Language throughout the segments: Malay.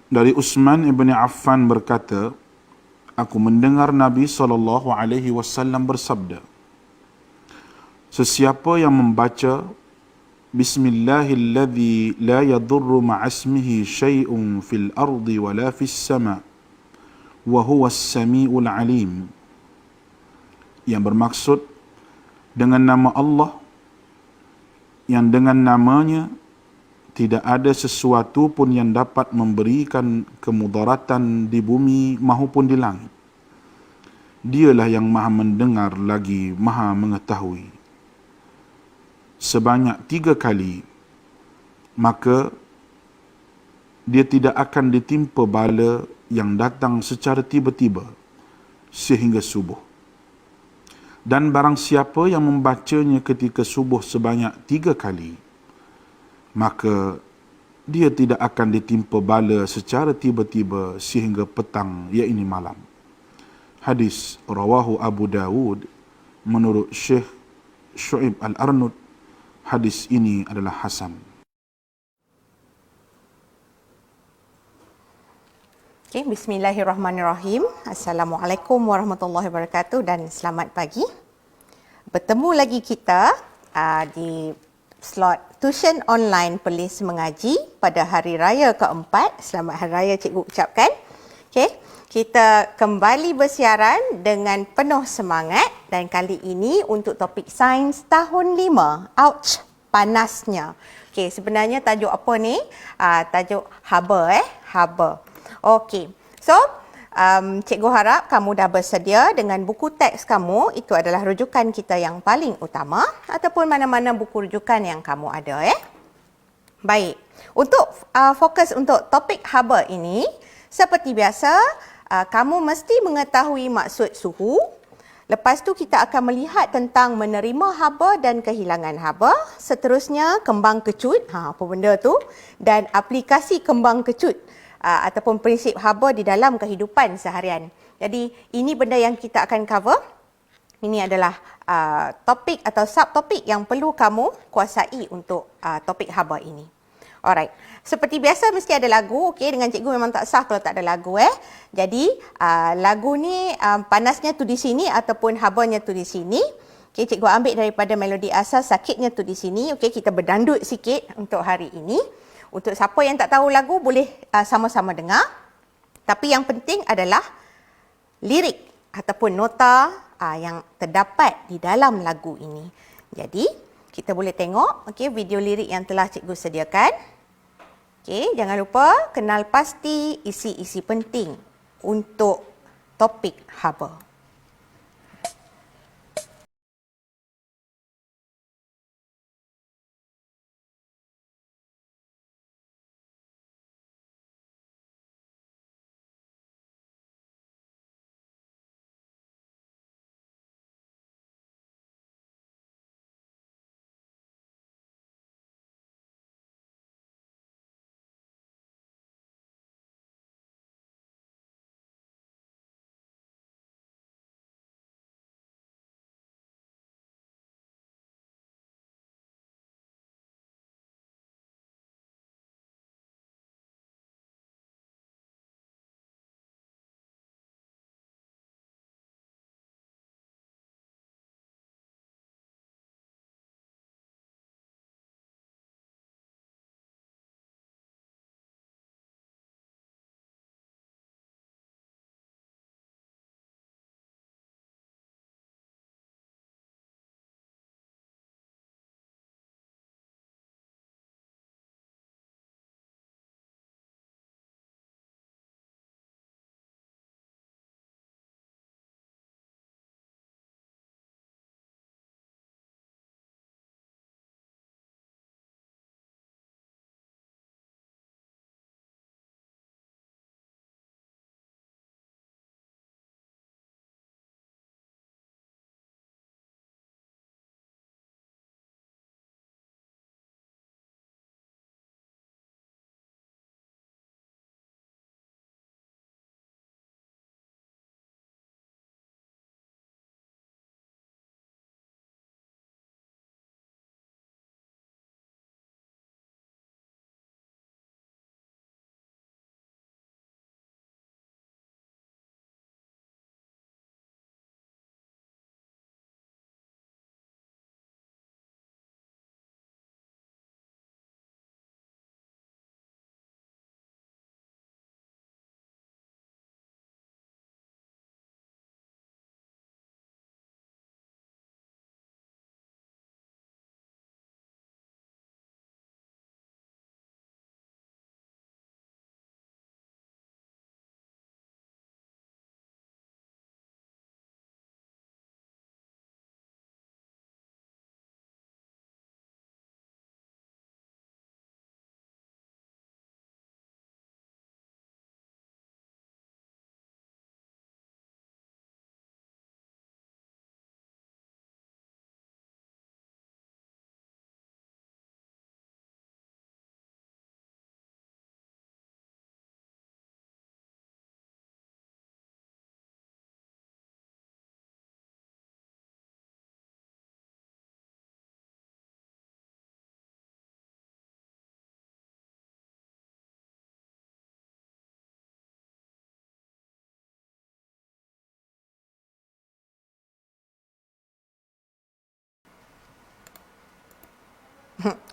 Dari Utsman ibn Affan berkata, aku mendengar Nabi SAW bersabda, sesiapa yang membaca Bismillahilladzi la yadurru ma'asmihi syai'un fil ardi wala fis sama' wa huwas sami'ul alim, yang bermaksud dengan nama Allah yang dengan namanya tidak ada sesuatu pun yang dapat memberikan kemudaratan di bumi maupun di langit. Dialah yang maha mendengar lagi maha mengetahui. Sebanyak 3 kali, maka dia tidak akan ditimpa bala yang datang secara tiba-tiba sehingga subuh. Dan barang siapa yang membacanya ketika subuh sebanyak 3 kali, maka dia tidak akan ditimpa bala secara tiba-tiba sehingga petang, iaitu malam. Hadis rawahu Abu Dawud menurut Syekh Syu'ib Al-Arnud. Hadis ini adalah hasan. Okay, bismillahirrahmanirrahim. Assalamualaikum warahmatullahi wabarakatuh dan selamat pagi. Bertemu lagi kita di slot tuition online Perlis Mengaji pada hari raya keempat. Selamat Hari Raya Cikgu ucapkan. Okay, kita kembali bersiaran dengan penuh semangat dan kali ini untuk topik sains tahun 5. Ouch, panasnya. Okay, sebenarnya tajuk apa ni? Tajuk haba haba. Okey. So, cikgu harap kamu dah bersedia dengan buku teks kamu. Itu adalah rujukan kita yang paling utama ataupun mana-mana buku rujukan yang kamu ada. Baik. Untuk fokus untuk topik haba ini, seperti biasa, kamu mesti mengetahui maksud suhu. Lepas tu kita akan melihat tentang menerima haba dan kehilangan haba. Seterusnya, kembang kecut. Apa benda tu? Dan aplikasi kembang kecut ataupun prinsip haba di dalam kehidupan seharian. Jadi ini benda yang kita akan cover. Ini adalah topik atau subtopik yang perlu kamu kuasai untuk topik haba ini. Alright. Seperti biasa mesti ada lagu. Okey, dengan cikgu memang tak sah kalau tak ada lagu. Jadi lagu ni panasnya tu di sini ataupun habanya tu di sini. Okey, cikgu ambil daripada melodi asas, sakitnya tu di sini. Okey, kita berdandut sikit untuk hari ini. Untuk siapa yang tak tahu lagu, boleh sama-sama dengar. Tapi yang penting adalah lirik ataupun nota yang terdapat di dalam lagu ini. Jadi, kita boleh tengok video lirik yang telah cikgu sediakan. Jangan lupa kenal pasti isi-isi penting untuk topik haba.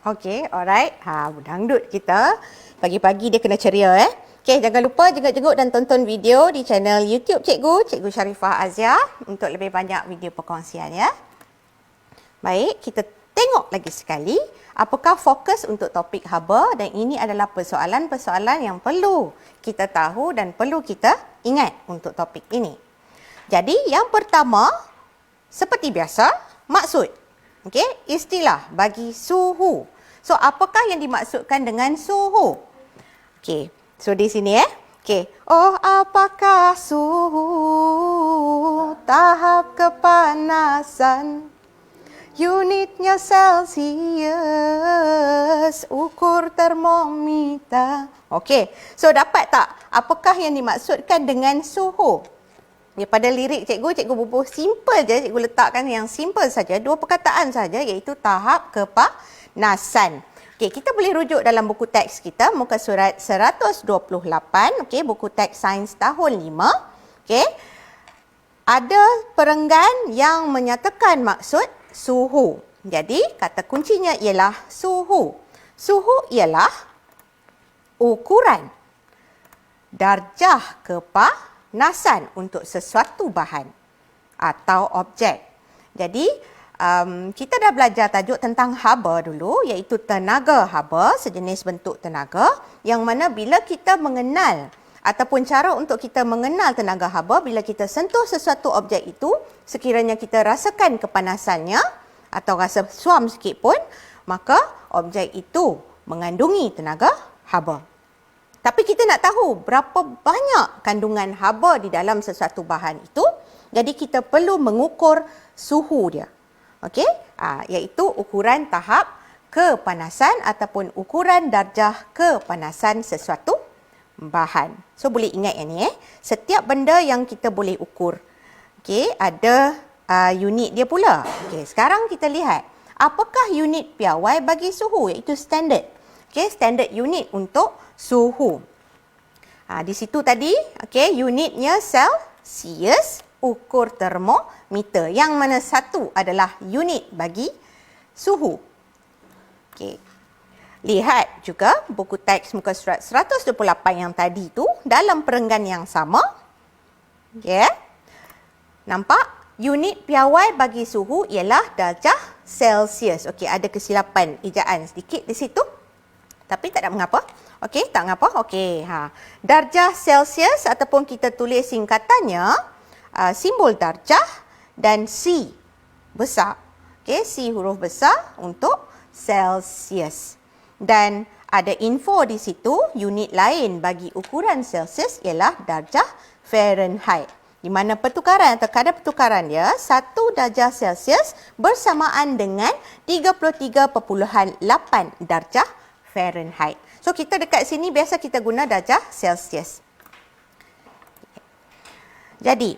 Okey, alright. Dangdut kita. Pagi-pagi dia kena ceria Okey, jangan lupa jenguk-jenguk dan tonton video di channel YouTube Cikgu Sharifah Azia untuk lebih banyak video perkongsian ya. Baik, kita tengok lagi sekali apakah fokus untuk topik haba, dan ini adalah persoalan-persoalan yang perlu kita tahu dan perlu kita ingat untuk topik ini. Jadi, yang pertama, seperti biasa, maksud. Okey, istilah bagi suhu. So, apakah yang dimaksudkan dengan suhu? Okey, so di sini Okey, oh apakah suhu tahap kepanasan? Unitnya Celsius, ukur termometer. Okey, so dapat tak apakah yang dimaksudkan dengan suhu? Pada lirik cikgu bubuh simple je, cikgu letakkan yang simple saja, 2 perkataan saja, iaitu tahap kepanasan. Okey, kita boleh rujuk dalam buku teks kita, muka surat 128, okey, buku teks sains tahun 5. Okey. Ada perenggan yang menyatakan maksud suhu. Jadi, kata kuncinya ialah suhu. Suhu ialah ukuran darjah kepanasan untuk sesuatu bahan atau objek. Jadi, kita dah belajar tajuk tentang haba dulu, iaitu tenaga haba, sejenis bentuk tenaga yang mana bila kita mengenal ataupun cara untuk kita mengenal tenaga haba, bila kita sentuh sesuatu objek itu, sekiranya kita rasakan kepanasannya atau rasa suam sikit pun, maka objek itu mengandungi tenaga haba. Tapi kita nak tahu berapa banyak kandungan haba di dalam sesuatu bahan itu, jadi kita perlu mengukur suhu dia. Okey, iaitu ukuran tahap kepanasan ataupun ukuran darjah kepanasan sesuatu bahan. So boleh ingat yang ni setiap benda yang kita boleh ukur, okey, ada unit dia pula. Okey, sekarang kita lihat apakah unit piawai bagi suhu, iaitu standard. Okey, standard unit untuk suhu. Di situ tadi, okey, unitnya Celsius, ukur termometer, yang mana satu adalah unit bagi suhu. Okey. Lihat juga buku teks muka surat 128 yang tadi tu dalam perenggan yang sama. Okey. Nampak? Unit piawai bagi suhu ialah darjah Celsius. Okey, ada kesilapan ejaan sedikit di situ. Tapi tak ada mengapa. Okey, tak mengapa. Okey, darjah Celsius ataupun kita tulis singkatannya simbol darjah dan C besar. Okey, C huruf besar untuk Celsius. Dan ada info di situ, unit lain bagi ukuran Celsius ialah darjah Fahrenheit. Di mana pertukaran atau kadar pertukaran dia 1 darjah Celsius bersamaan dengan 33.8 darjah Fahrenheit. So kita dekat sini biasa kita guna darjah Celsius. Jadi,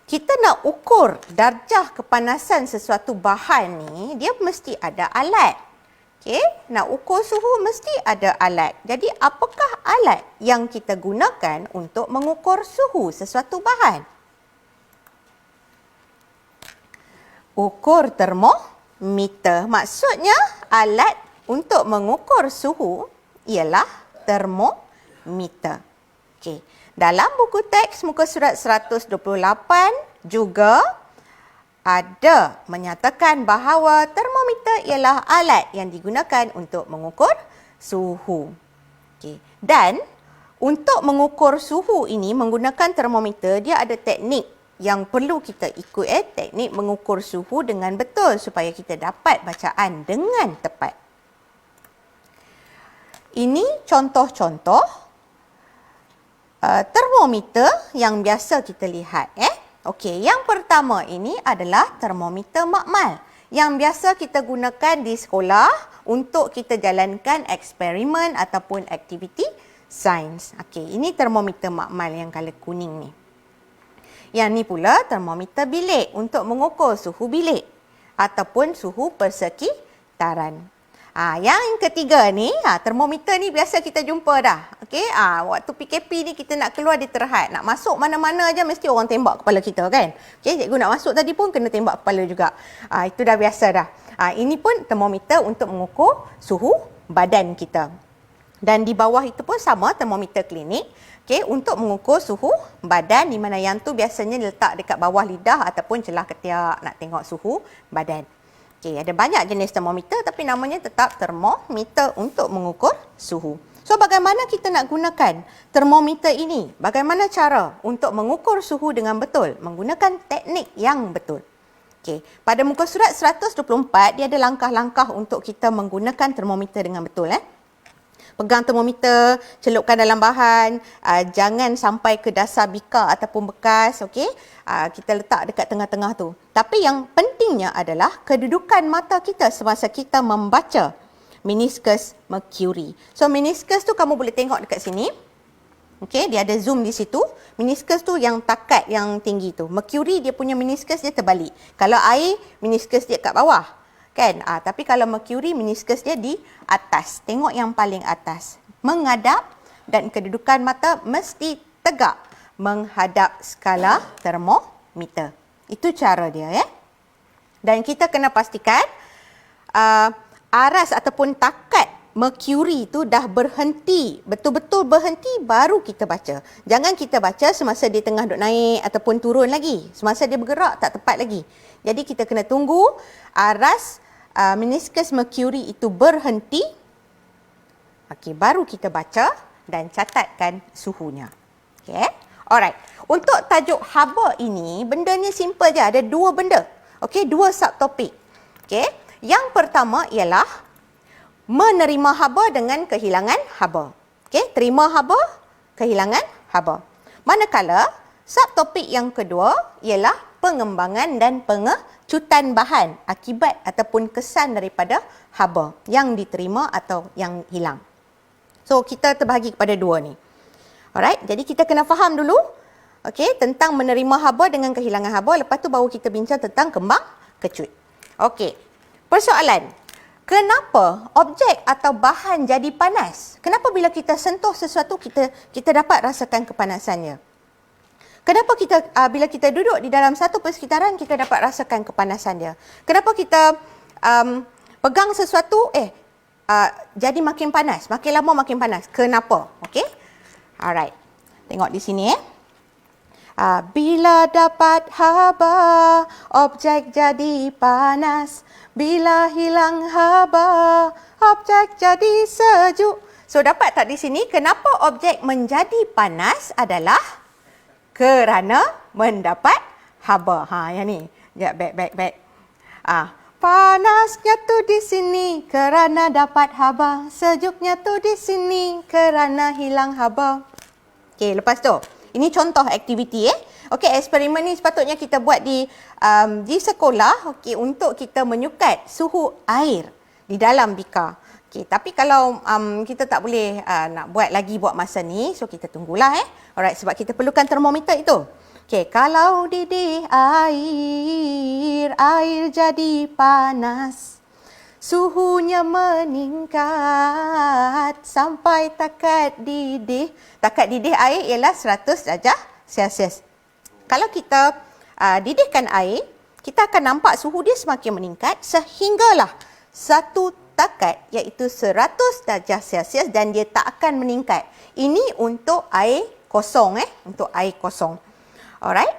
kita nak ukur darjah kepanasan sesuatu bahan ni, dia mesti ada alat. Okey, nak ukur suhu mesti ada alat. Jadi, apakah alat yang kita gunakan untuk mengukur suhu sesuatu bahan? Ukur termometer. Maksudnya, alat untuk mengukur suhu ialah termometer. Okey. Dalam buku teks muka surat 128 juga ada menyatakan bahawa termometer ialah alat yang digunakan untuk mengukur suhu. Okey. Dan untuk mengukur suhu ini menggunakan termometer, dia ada teknik yang perlu kita ikut, teknik mengukur suhu dengan betul supaya kita dapat bacaan dengan tepat. Ini contoh-contoh termometer yang biasa kita lihat. Okey, yang pertama ini adalah termometer makmal yang biasa kita gunakan di sekolah untuk kita jalankan eksperimen ataupun aktiviti sains. Okey, ini termometer makmal yang color kuning ni. Yang ni pula termometer bilik untuk mengukur suhu bilik ataupun suhu persekitaran. Yang ketiga ni, termometer ni biasa kita jumpa dah. Okey, waktu PKP ni kita nak keluar dia terhad. Nak masuk mana-mana aja mesti orang tembak kepala kita kan. Okey, cikgu nak masuk tadi pun kena tembak kepala juga. Itu dah biasa dah. Ini pun termometer untuk mengukur suhu badan kita. Dan di bawah itu pun sama, termometer klinik. Okey, untuk mengukur suhu badan, di mana yang tu biasanya letak dekat bawah lidah ataupun celah ketiak nak tengok suhu badan. Okey, ada banyak jenis termometer tapi namanya tetap termometer untuk mengukur suhu. So, bagaimana kita nak gunakan termometer ini? Bagaimana cara untuk mengukur suhu dengan betul? Menggunakan teknik yang betul. Okey, pada muka surat 124, dia ada langkah-langkah untuk kita menggunakan termometer dengan betul. Pegang termometer, celupkan dalam bahan, jangan sampai ke dasar bikar ataupun bekas, okey. Kita letak dekat tengah-tengah tu. Tapi yang pentingnya adalah kedudukan mata kita semasa kita membaca meniscus mercury. So meniscus tu kamu boleh tengok dekat sini. Okey, dia ada zoom di situ. Meniscus tu yang takat yang tinggi tu. Mercury dia punya meniscus dia terbalik. Kalau air, meniscus dia kat bawah. Kan? Tapi kalau mercury, meniscus dia di atas. Tengok yang paling atas. Menghadap dan kedudukan mata mesti tegak menghadap skala termometer. Itu cara dia, ya. Dan kita kena pastikan aras ataupun takat mercury tu dah berhenti, betul-betul berhenti baru kita baca. Jangan kita baca semasa dia tengah duk naik ataupun turun lagi. Semasa dia bergerak tak tepat lagi. Jadi kita kena tunggu aras meniscus mercury itu berhenti. Okey, baru kita baca dan catatkan suhunya. Okey. Alright. Untuk tajuk haba ini, bendanya simple je, ada dua benda. Okey, dua subtopik. Okey. Yang pertama ialah menerima haba dengan kehilangan haba. Okey, terima haba, kehilangan haba. Manakala subtopik yang kedua ialah pengembangan dan pengecutan bahan akibat ataupun kesan daripada haba yang diterima atau yang hilang. So, kita terbahagi kepada dua ni. Alright, jadi kita kena faham dulu tentang menerima haba dengan kehilangan haba. Lepas tu baru kita bincang tentang kembang kecut. Okey, persoalan. Kenapa objek atau bahan jadi panas? Kenapa bila kita sentuh sesuatu kita dapat rasakan kepanasannya? Kenapa kita bila kita duduk di dalam satu persekitaran kita dapat rasakan kepanasan dia? Kenapa kita pegang sesuatu jadi makin panas, makin lama makin panas? Kenapa? Okey. Alright. Tengok di sini bila dapat haba, objek jadi panas. Bila hilang haba, objek jadi sejuk. So, dapat tak di sini kenapa objek menjadi panas adalah kerana mendapat haba. Yang ni. Ya, back. Panasnya tu di sini kerana dapat haba. Sejuknya tu di sini kerana hilang haba. Okey, lepas tu. Ini contoh aktiviti Okey, eksperimen ni sepatutnya kita buat di sekolah untuk kita menyukat suhu air di dalam bikar. Okey, tapi kalau kita tak boleh nak buat masa ni, so kita tunggulah Alright, sebab kita perlukan termometer itu. Okey, kalau didih air jadi panas. Suhunya meningkat sampai takat didih. Takat didih air ialah 100 darjah Celsius. Kalau kita didihkan air, kita akan nampak suhu dia semakin meningkat sehinggalah satu takat iaitu 100 darjah Celsius dan dia tak akan meningkat. Ini untuk air kosong untuk air kosong. Alright?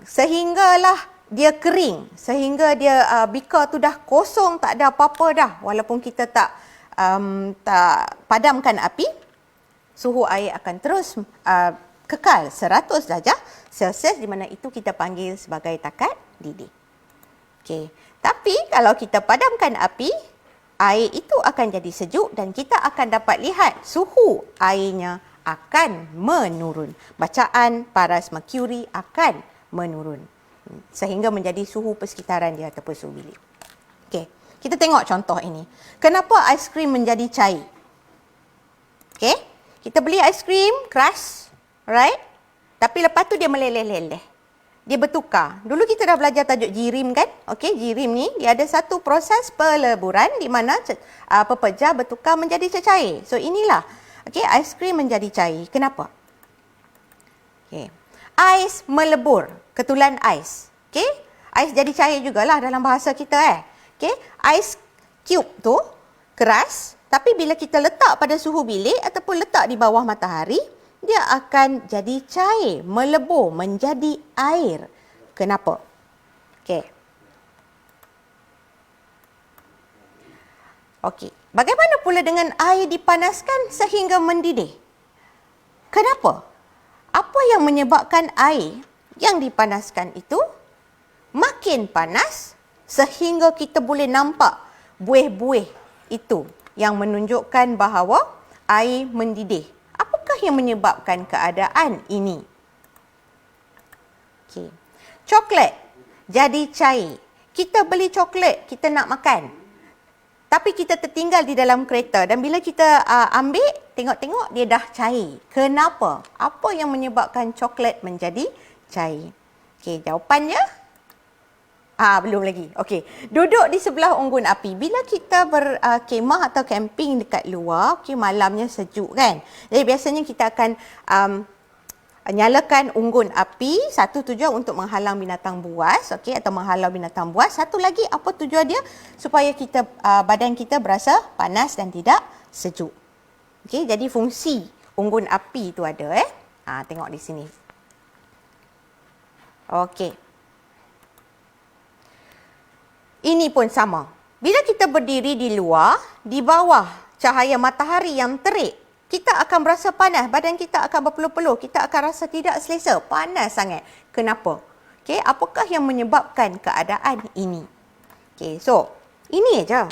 Sehinggalah dia kering, sehingga dia bikar tu dah kosong, tak ada apa-apa dah. Walaupun kita tak padamkan api, suhu air akan terus kekal 100 darjah Celsius, di mana itu kita panggil sebagai takat didih. Okey. Tapi kalau kita padamkan api, air itu akan jadi sejuk dan kita akan dapat lihat suhu airnya akan menurun. Bacaan paras mercury akan menurun sehingga menjadi suhu persekitaran dia ataupun suhu bilik. Okey, kita tengok contoh ini. Kenapa aiskrim menjadi cair? Okey, kita beli aiskrim keras, right? Tapi lepas tu dia meleleh-leleh. Dia bertukar. Dulu kita dah belajar tajuk jirim kan? Okey, jirim ni dia ada satu proses peleburan di mana pepejah bertukar menjadi cecair. So inilah, okey, aiskrim menjadi cair. Kenapa? Okey. Ais melebur, ketulan ais. Okey? Ais jadi cair jugalah dalam bahasa kita Okey, ais cube tu keras, tapi bila kita letak pada suhu bilik ataupun letak di bawah matahari, dia akan jadi cair, melebur menjadi air. Kenapa? Okey. Okey, bagaimana pula dengan air dipanaskan sehingga mendidih? Kenapa? Apa yang menyebabkan air yang dipanaskan itu makin panas sehingga kita boleh nampak buih-buih itu yang menunjukkan bahawa air mendidih? Apakah yang menyebabkan keadaan ini? Okey. Coklat jadi cair. Kita beli coklat, kita nak makan. Tapi kita tertinggal di dalam kereta dan bila kita ambil, tengok-tengok dia dah cair. Kenapa? Apa yang menyebabkan coklat menjadi cair? Okey, jawapannya? Belum lagi. Okey, duduk di sebelah unggun api. Bila kita berkemah atau camping dekat luar, okey, malamnya sejuk kan. Jadi biasanya kita akan nyalakan unggun api. Satu tujuan untuk menghalang binatang buas, okey, atau menghalau binatang buas. Satu lagi, apa tujuan dia? Supaya kita badan kita berasa panas dan tidak sejuk. Okey, jadi fungsi unggun api itu ada tengok di sini. Okey. Ini pun sama. Bila kita berdiri di luar, di bawah cahaya matahari yang terik, kita akan berasa panas, badan kita akan berpeluh-peluh, kita akan rasa tidak selesa, panas sangat. Kenapa? Okey, apakah yang menyebabkan keadaan ini? Okey, so ini aja.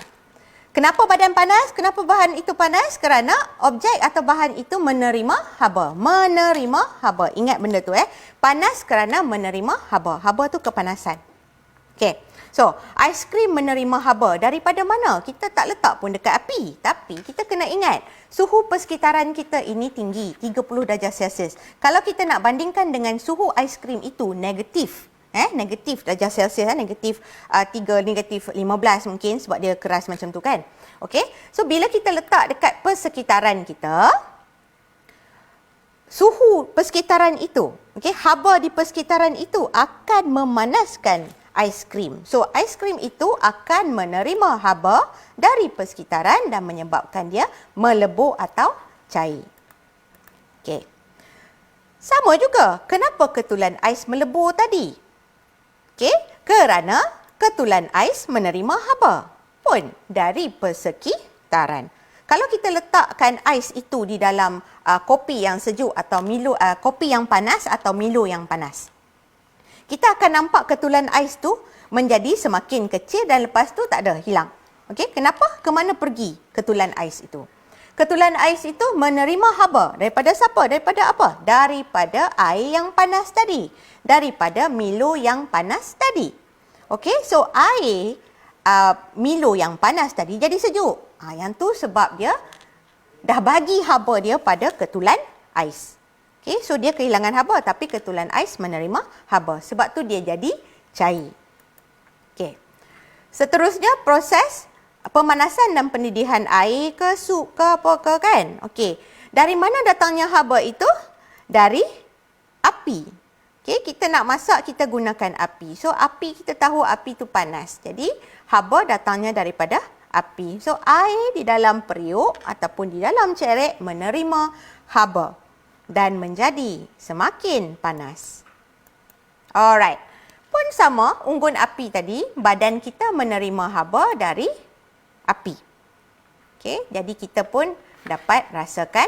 Kenapa badan panas? Kenapa bahan itu panas? Kerana objek atau bahan itu menerima haba. Menerima haba. Ingat benda tu Panas kerana menerima haba. Haba tu kepanasan. Okey. So, aiskrim menerima haba daripada mana? Kita tak letak pun dekat api. Tapi kita kena ingat, suhu persekitaran kita ini tinggi, 30 darjah Celsius. Kalau kita nak bandingkan dengan suhu aiskrim itu negatif, negatif darjah Celsius, negatif 3, negatif 15 mungkin sebab dia keras macam tu kan. Okey. So, bila kita letak dekat persekitaran kita, suhu persekitaran itu, okey, haba di persekitaran itu akan memanaskan aiskrim. So, aiskrim itu akan menerima haba dari persekitaran dan menyebabkan dia melebur atau cair. Okey. Sama juga, kenapa ketulan ais melebur tadi? Okey, kerana ketulan ais menerima haba pun dari persekitaran. Kalau kita letakkan ais itu di dalam kopi yang sejuk atau Milo, kopi yang panas atau Milo yang panas, kita akan nampak ketulan ais tu menjadi semakin kecil dan lepas tu tak ada, hilang. Okey, kenapa? Ke mana pergi ketulan ais itu? Ketulan ais itu menerima haba daripada siapa? Daripada apa? Daripada air yang panas tadi. Daripada Milo yang panas tadi. Okey, so air Milo yang panas tadi jadi sejuk. Yang tu sebab dia dah bagi haba dia pada ketulan ais. Okay, so dia kehilangan haba tapi ketulan ais menerima haba. Sebab tu dia jadi cair. Okay. Seterusnya proses pemanasan dan pendidihan air ke sup ke apa ke kan. Okay. Dari mana datangnya haba itu? Dari api. Okay, kita nak masak kita gunakan api. So api kita tahu api tu panas. Jadi haba datangnya daripada api. So air di dalam periuk ataupun di dalam cerek menerima haba dan menjadi semakin panas. Alright. Pun sama, unggun api tadi, badan kita menerima haba dari api. Okey, jadi kita pun dapat rasakan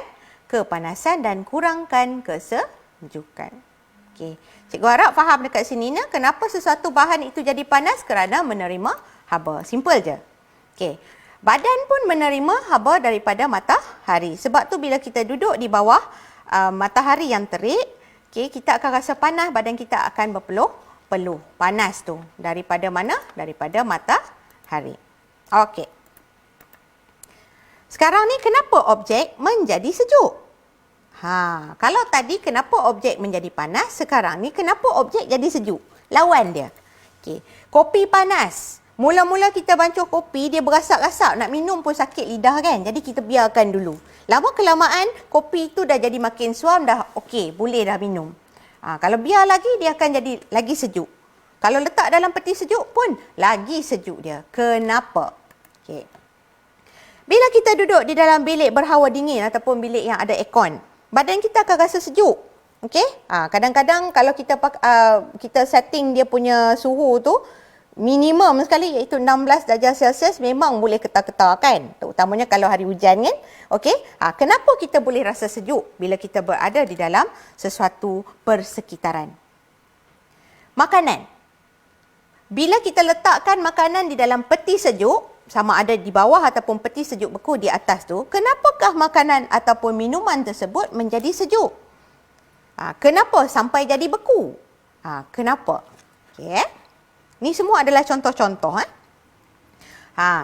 kepanasan dan kurangkan kesejukan. Okey, cikgu harap faham dekat sini kenapa sesuatu bahan itu jadi panas kerana menerima haba. Simple je. Okey. Badan pun menerima haba daripada matahari. Sebab tu bila kita duduk di bawah matahari yang terik, okay, kita akan rasa panas, badan kita akan berpeluh-peluh. Panas tu. Daripada mana? Daripada matahari. Okey. Sekarang ni kenapa objek menjadi sejuk? Kalau tadi kenapa objek menjadi panas, sekarang ni kenapa objek jadi sejuk? Lawan dia. Okey. Kopi panas. Mula-mula kita bancuh kopi, dia berasak-rasak. Nak minum pun sakit lidah kan? Jadi kita biarkan dulu. Lama kelamaan, kopi tu dah jadi makin suam, dah okey, boleh dah minum. Kalau biar lagi, dia akan jadi lagi sejuk. Kalau letak dalam peti sejuk pun lagi sejuk dia. Kenapa? Okey. Bila kita duduk di dalam bilik berhawa dingin ataupun bilik yang ada aircon, badan kita akan rasa sejuk. Okey? Kadang-kadang kalau kita setting dia punya suhu tu minimum sekali iaitu 16 darjah Celsius memang boleh ketar-ketar kan. Terutamanya kalau hari hujan kan. Okey? Kenapa kita boleh rasa sejuk bila kita berada di dalam sesuatu persekitaran? Makanan. Bila kita letakkan makanan di dalam peti sejuk, sama ada di bawah ataupun peti sejuk beku di atas tu, kenapakah makanan ataupun minuman tersebut menjadi sejuk? Kenapa sampai jadi beku? Kenapa? Okey. Ni semua adalah contoh-contoh.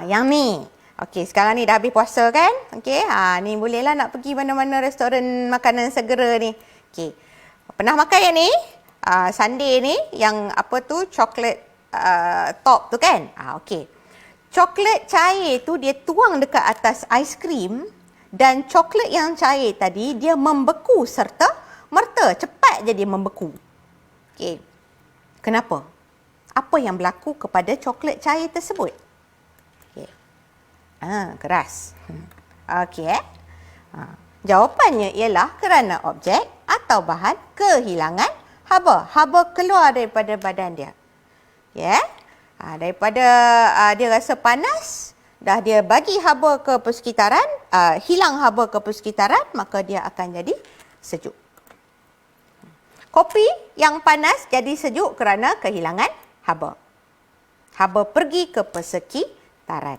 Yang ni. Okey, sekarang ni dah habis puasa kan? Okey, ni bolehlah nak pergi mana-mana restoran makanan segera ni. Okey. Pernah makan yang ni? Sundae ni yang apa tu coklat top tu kan? Okey. Coklat cair tu dia tuang dekat atas aiskrim dan coklat yang cair tadi dia membeku serta merta, cepat je dia membeku. Okey. Kenapa? Apa yang berlaku kepada coklat cair tersebut? Okey. Keras. Okey. Jawapannya ialah kerana objek atau bahan kehilangan haba. Haba keluar daripada badan dia. Ya. Daripada dia rasa panas, dah dia bagi haba ke persekitaran, hilang haba ke persekitaran, maka dia akan jadi sejuk. Kopi yang panas jadi sejuk kerana kehilangan haba. Haba pergi ke persekitaran.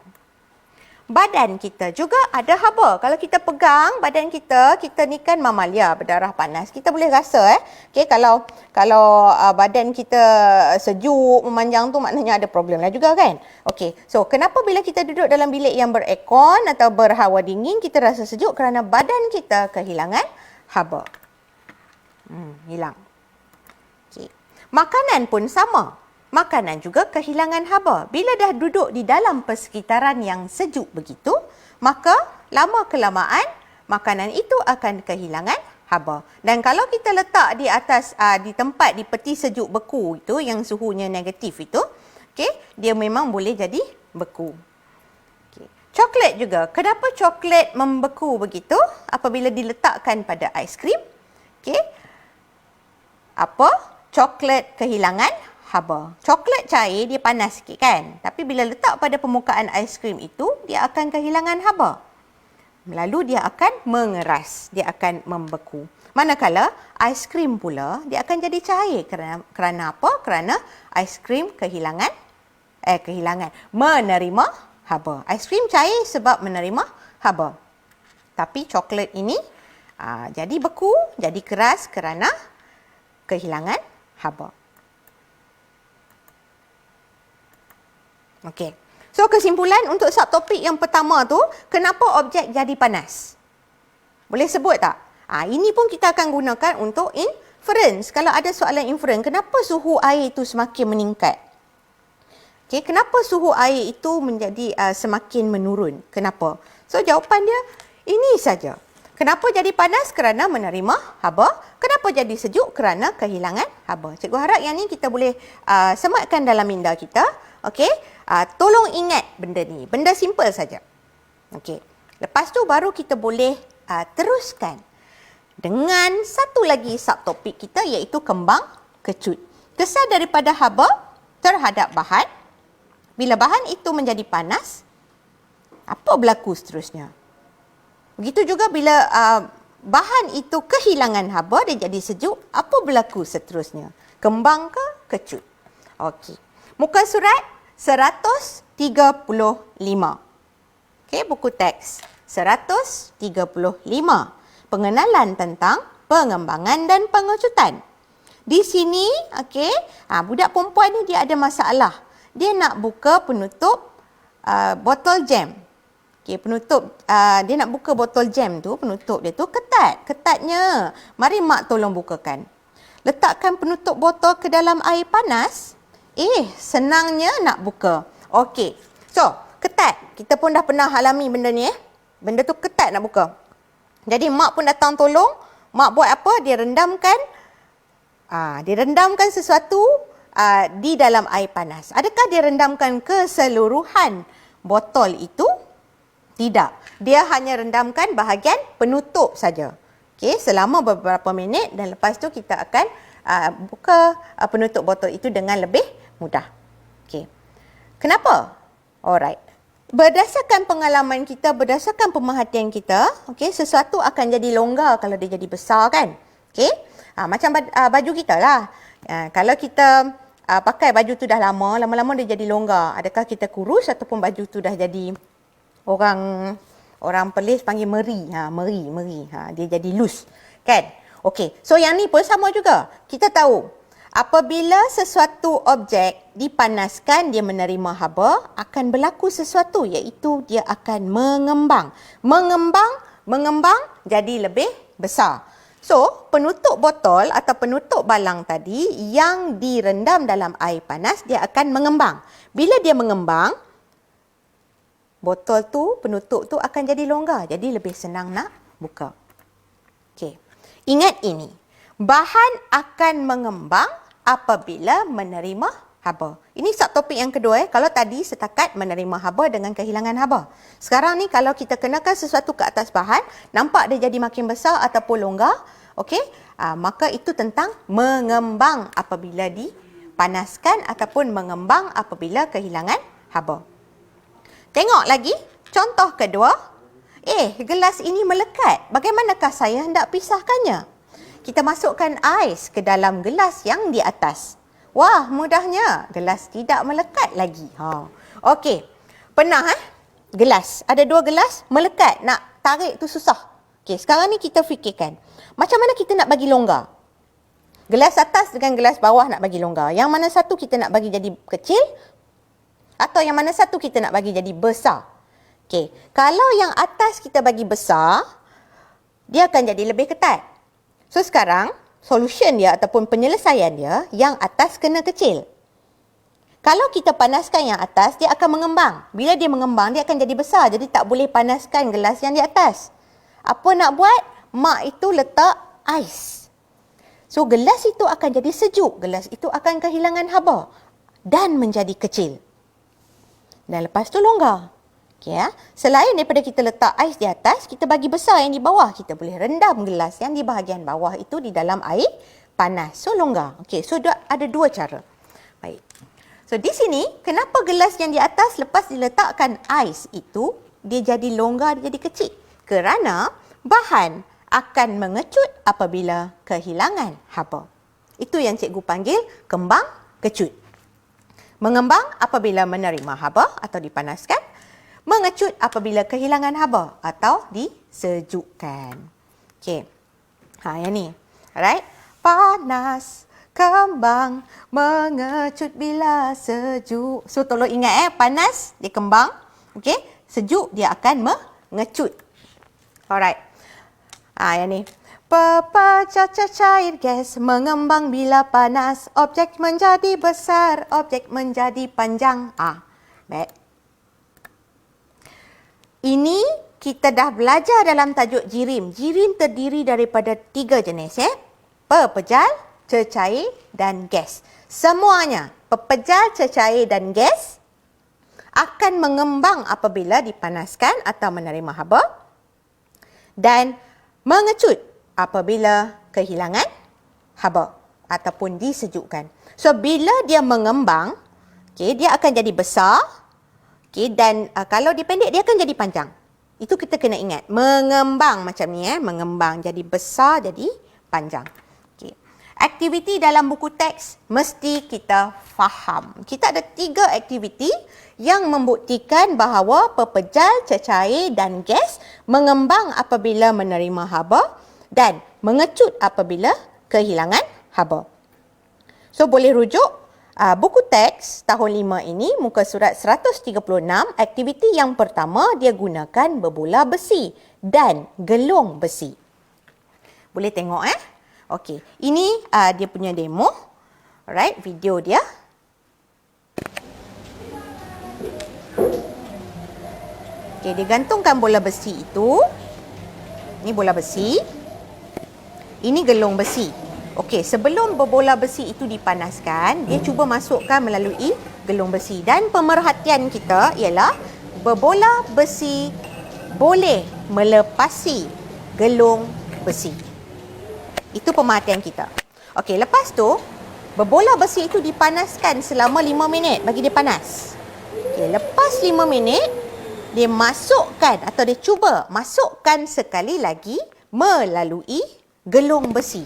Badan kita juga ada haba. Kalau kita pegang badan kita ni kan mamalia berdarah panas. Kita boleh rasa okey, kalau badan kita sejuk memanjang tu maknanya ada problem lah juga kan. Okey. So kenapa bila kita duduk dalam bilik yang beraircon atau berhawa dingin kita rasa sejuk? Kerana badan kita kehilangan haba. Hilang. Okey. Makanan pun sama. Makanan juga kehilangan haba. Bila dah duduk di dalam persekitaran yang sejuk begitu, maka lama-kelamaan makanan itu akan kehilangan haba. Dan kalau kita letak di atas, di tempat di peti sejuk beku itu, yang suhunya negatif itu, okay, dia memang boleh jadi beku. Okay. Coklat juga. Kenapa coklat membeku begitu apabila diletakkan pada aiskrim? Okay. Apa? Coklat kehilangan haba. Coklat cair dia panas sikit kan? Tapi bila letak pada permukaan aiskrim itu, dia akan kehilangan haba. Lalu dia akan mengeras, dia akan membeku. Manakala aiskrim pula, dia akan jadi cair. Kerana apa? Kerana aiskrim menerima haba. Aiskrim cair sebab menerima haba. Tapi coklat ini jadi beku, jadi keras kerana kehilangan haba. Okey. So kesimpulan untuk subtopik yang pertama tu, kenapa objek jadi panas? Boleh sebut tak? Ini pun kita akan gunakan untuk inference. Kalau ada soalan inference, kenapa suhu air itu semakin meningkat? Okey, kenapa suhu air itu menjadi semakin menurun? Kenapa? So jawapan dia ini saja. Kenapa jadi panas? Kerana menerima haba. Kenapa jadi sejuk? Kerana kehilangan haba. Cikgu harap yang ni kita boleh sematkan dalam minda kita. Okey, tolong ingat benda ni. Benda simple saja. Okey. Lepas tu baru kita boleh teruskan dengan satu lagi subtopik kita iaitu kembang kecut. Kesan daripada haba terhadap bahan. Bila bahan itu menjadi panas, apa berlaku seterusnya? Begitu juga bila bahan itu kehilangan haba, dia jadi sejuk, apa berlaku seterusnya? Kembang ke kecut? Okey. Muka surat 135. Okey, buku teks 135. Pengenalan tentang pengembangan dan pengecutan. Di sini, okey, budak perempuan ni dia ada masalah. Dia nak buka penutup botol jam. Okey, penutup dia nak buka botol jam tu, penutup dia tu ketat. Ketatnya. Mari mak tolong bukakan. Letakkan penutup botol ke dalam air panas. Senangnya nak buka. Okey. So, ketat. Kita pun dah pernah alami benda ni Benda tu ketat nak buka. Jadi mak pun datang tolong. Mak buat apa? Dia rendamkan sesuatu di dalam air panas. Adakah dia rendamkan keseluruhan botol itu? Tidak. Dia hanya rendamkan bahagian penutup saja. Okey, selama beberapa minit dan lepas tu kita akan buka penutup botol itu dengan lebih mudah. Okey. Kenapa? Alright. Berdasarkan pengalaman kita, berdasarkan pemerhatian kita, okey, sesuatu akan jadi longgar kalau dia jadi besar kan? Okey. Macam baju kita lah. Kalau kita pakai baju tu dah lama, lama-lama dia jadi longgar. Adakah kita kurus ataupun baju tu dah jadi orang Perlis panggil meri. Meri. Dia jadi loose. Kan? Okey. So yang ni pun sama juga. Kita tahu apabila sesuatu objek dipanaskan, dia menerima haba, akan berlaku sesuatu iaitu dia akan mengembang. Mengembang jadi lebih besar. So, penutup botol atau penutup balang tadi yang direndam dalam air panas, dia akan mengembang. Bila dia mengembang, botol tu, penutup tu akan jadi longgar. Jadi lebih senang nak buka. Okey. Ingat ini. Bahan akan mengembang apabila menerima haba. Ini subtopik yang kedua. Kalau tadi setakat menerima haba dengan kehilangan haba. Sekarang ni kalau kita kenakan sesuatu ke atas bahan, nampak dia jadi makin besar ataupun longgar. Okey? Maka itu tentang mengembang apabila dipanaskan ataupun mengembang apabila kehilangan haba. Tengok lagi, contoh kedua. Gelas ini melekat. Bagaimanakah saya hendak pisahkannya? Kita masukkan ais ke dalam gelas yang di atas. Wah, mudahnya. Gelas tidak melekat lagi. Okey. Pernah gelas. Ada dua gelas melekat. Nak tarik tu susah. Okey, sekarang ni kita fikirkan. Macam mana kita nak bagi longgar? Gelas atas dengan gelas bawah nak bagi longgar. Yang mana satu kita nak bagi jadi kecil? Atau yang mana satu kita nak bagi jadi besar? Okey, kalau yang atas kita bagi besar, dia akan jadi lebih ketat. So sekarang, solution dia ataupun penyelesaian dia, yang atas kena kecil. Kalau kita panaskan yang atas, dia akan mengembang. Bila dia mengembang, dia akan jadi besar. Jadi tak boleh panaskan gelas yang di atas. Apa nak buat? Mak itu letak ais. So gelas itu akan jadi sejuk. Gelas itu akan kehilangan haba. Dan menjadi kecil. Dan lepas tu longgar. Okay, selain daripada kita letak ais di atas, kita bagi besar yang di bawah. Kita boleh rendam gelas yang di bahagian bawah itu di dalam air panas. So longgar. Okay, so ada dua cara. Baik. So di sini, kenapa gelas yang di atas lepas diletakkan ais itu, dia jadi longgar, dia jadi kecil? Kerana bahan akan mengecut apabila kehilangan haba. Itu yang cikgu panggil kembang kecut. Mengembang apabila menerima haba atau dipanaskan. Mengecut apabila kehilangan haba atau disejukkan. Okey. Yang ni. Alright. Panas, kembang, mengecut bila sejuk. So tolong ingat panas dia kembang. Okey. Sejuk dia akan mengecut. Alright. Yang ni. Pepecah cair gas mengembang bila panas. Objek menjadi besar, objek menjadi panjang. Baik. Ini kita dah belajar dalam tajuk jirim. Jirim terdiri daripada 3 jenis. Pepejal, cecair dan gas. Semuanya, pepejal, cecair dan gas akan mengembang apabila dipanaskan atau menerima haba. Dan mengecut apabila kehilangan haba ataupun disejukkan. So, bila dia mengembang, dia akan jadi besar. Dan kalau dia pendek, dia akan jadi panjang. Itu kita kena ingat. Mengembang macam ni. Mengembang jadi besar, jadi panjang. Aktiviti dalam buku teks mesti kita faham. Kita ada 3 aktiviti yang membuktikan bahawa pepejal, cecair dan gas mengembang apabila menerima haba dan mengecut apabila kehilangan haba. So boleh rujuk buku teks tahun 5 ini, muka surat 136, aktiviti yang pertama dia gunakan berbola besi dan gelung besi. Boleh tengok Okey, ini dia punya demo. Alright, video dia. Okey, dia gantungkan bola besi itu. Ini bola besi. Ini gelung besi. Okey, sebelum berbola besi itu dipanaskan, dia cuba masukkan melalui gelung besi. Dan pemerhatian kita ialah berbola besi boleh melepasi gelung besi. Itu pemerhatian kita. Okey, lepas tu berbola besi itu dipanaskan selama 5 minit bagi dia panas. Okey, lepas 5 minit dia masukkan atau dia cuba masukkan sekali lagi melalui gelung besi.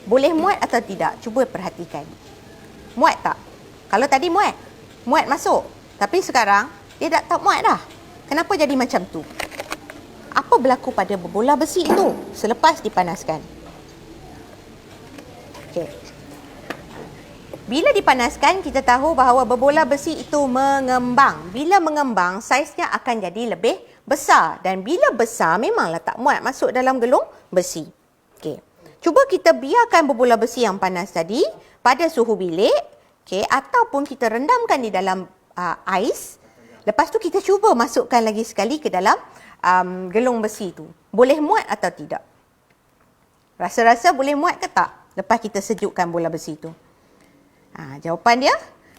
Boleh muat atau tidak? Cuba perhatikan. Muat tak? Kalau tadi muat. Muat masuk. Tapi sekarang dia tak muat dah. Kenapa jadi macam tu? Apa berlaku pada berbola besi itu selepas dipanaskan? Okey. Bila dipanaskan, kita tahu bahawa berbola besi itu mengembang. Bila mengembang, saiznya akan jadi lebih besar. Dan bila besar, memanglah tak muat masuk dalam gelung besi. Okey. Cuba kita biarkan berbola besi yang panas tadi pada suhu bilik, okey, ataupun kita rendamkan di dalam ais. Lepas tu kita cuba masukkan lagi sekali ke dalam gelung besi tu. Boleh muat atau tidak? Rasa-rasa boleh muat ke tak lepas kita sejukkan bola besi tu? Jawapan dia,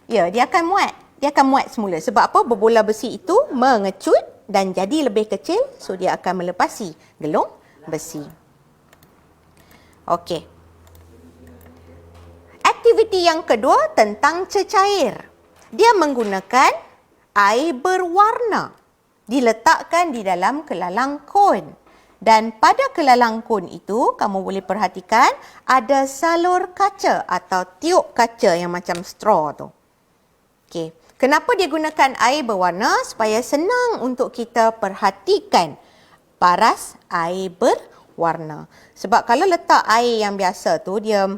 ya, dia akan muat. Dia akan muat semula. Sebab apa? Berbola besi itu mengecut dan jadi lebih kecil, so dia akan melepasi gelung besi. Okey. Aktiviti yang kedua tentang cecair. Dia menggunakan air berwarna. Diletakkan di dalam kelalang kon. Dan pada kelalang kon itu, kamu boleh perhatikan ada salur kaca atau tiup kaca yang macam straw tu. Okey. Kenapa dia gunakan air berwarna? Supaya senang untuk kita perhatikan paras air berwarna. Sebab kalau letak air yang biasa tu, dia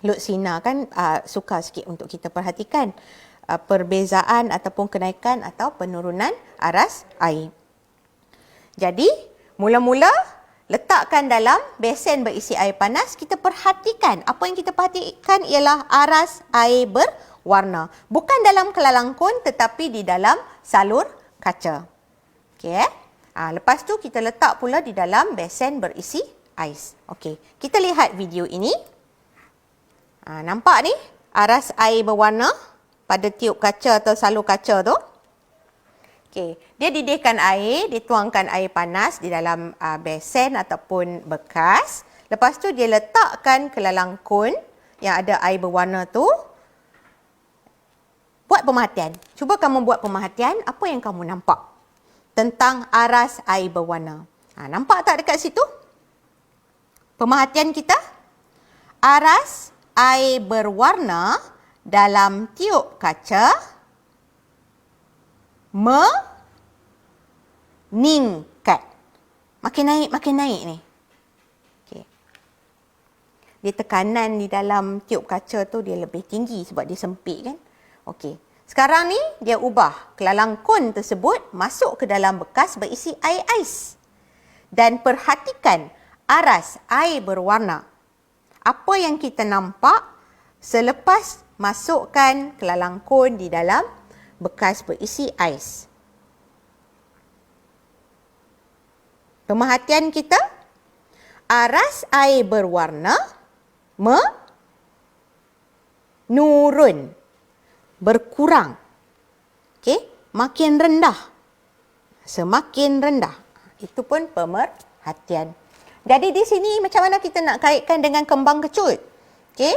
lut sinar kan, sukar sikit untuk kita perhatikan perbezaan ataupun kenaikan atau penurunan aras air. Jadi, mula-mula letakkan dalam besen berisi air panas, kita perhatikan. Apa yang kita perhatikan ialah aras air berwarna. Bukan dalam kelalang kon tetapi di dalam salur kaca. Okey. Lepas tu kita letak pula di dalam besen berisi ais. Okey. Kita lihat video ini. Nampak ni aras air berwarna pada tiup kaca atau salur kaca tu. Okey, dia didihkan air, dituangkan air panas di dalam besen ataupun bekas. Lepas tu dia letakkan kelalang kon yang ada air berwarna tu. Buat pemerhatian. Cuba kamu buat pemerhatian apa yang kamu nampak tentang aras air berwarna. Nampak tak dekat situ? Pemerhatian kita. Aras air berwarna dalam tiup kaca meningkat. Makin naik ni. Okay. Dia tekanan di dalam tiup kaca tu dia lebih tinggi sebab dia sempit kan. Okey. Sekarang ni dia ubah kelalang kon tersebut masuk ke dalam bekas berisi air ais. Dan perhatikan aras air berwarna. Apa yang kita nampak selepas masukkan kelalang kon di dalam bekas berisi ais. Pemerhatian kita, aras air berwarna menurun, berkurang. Okey, makin rendah. Semakin rendah. Itu pun pemerhatian. Jadi di sini macam mana kita nak kaitkan dengan kembang kecut? Okey,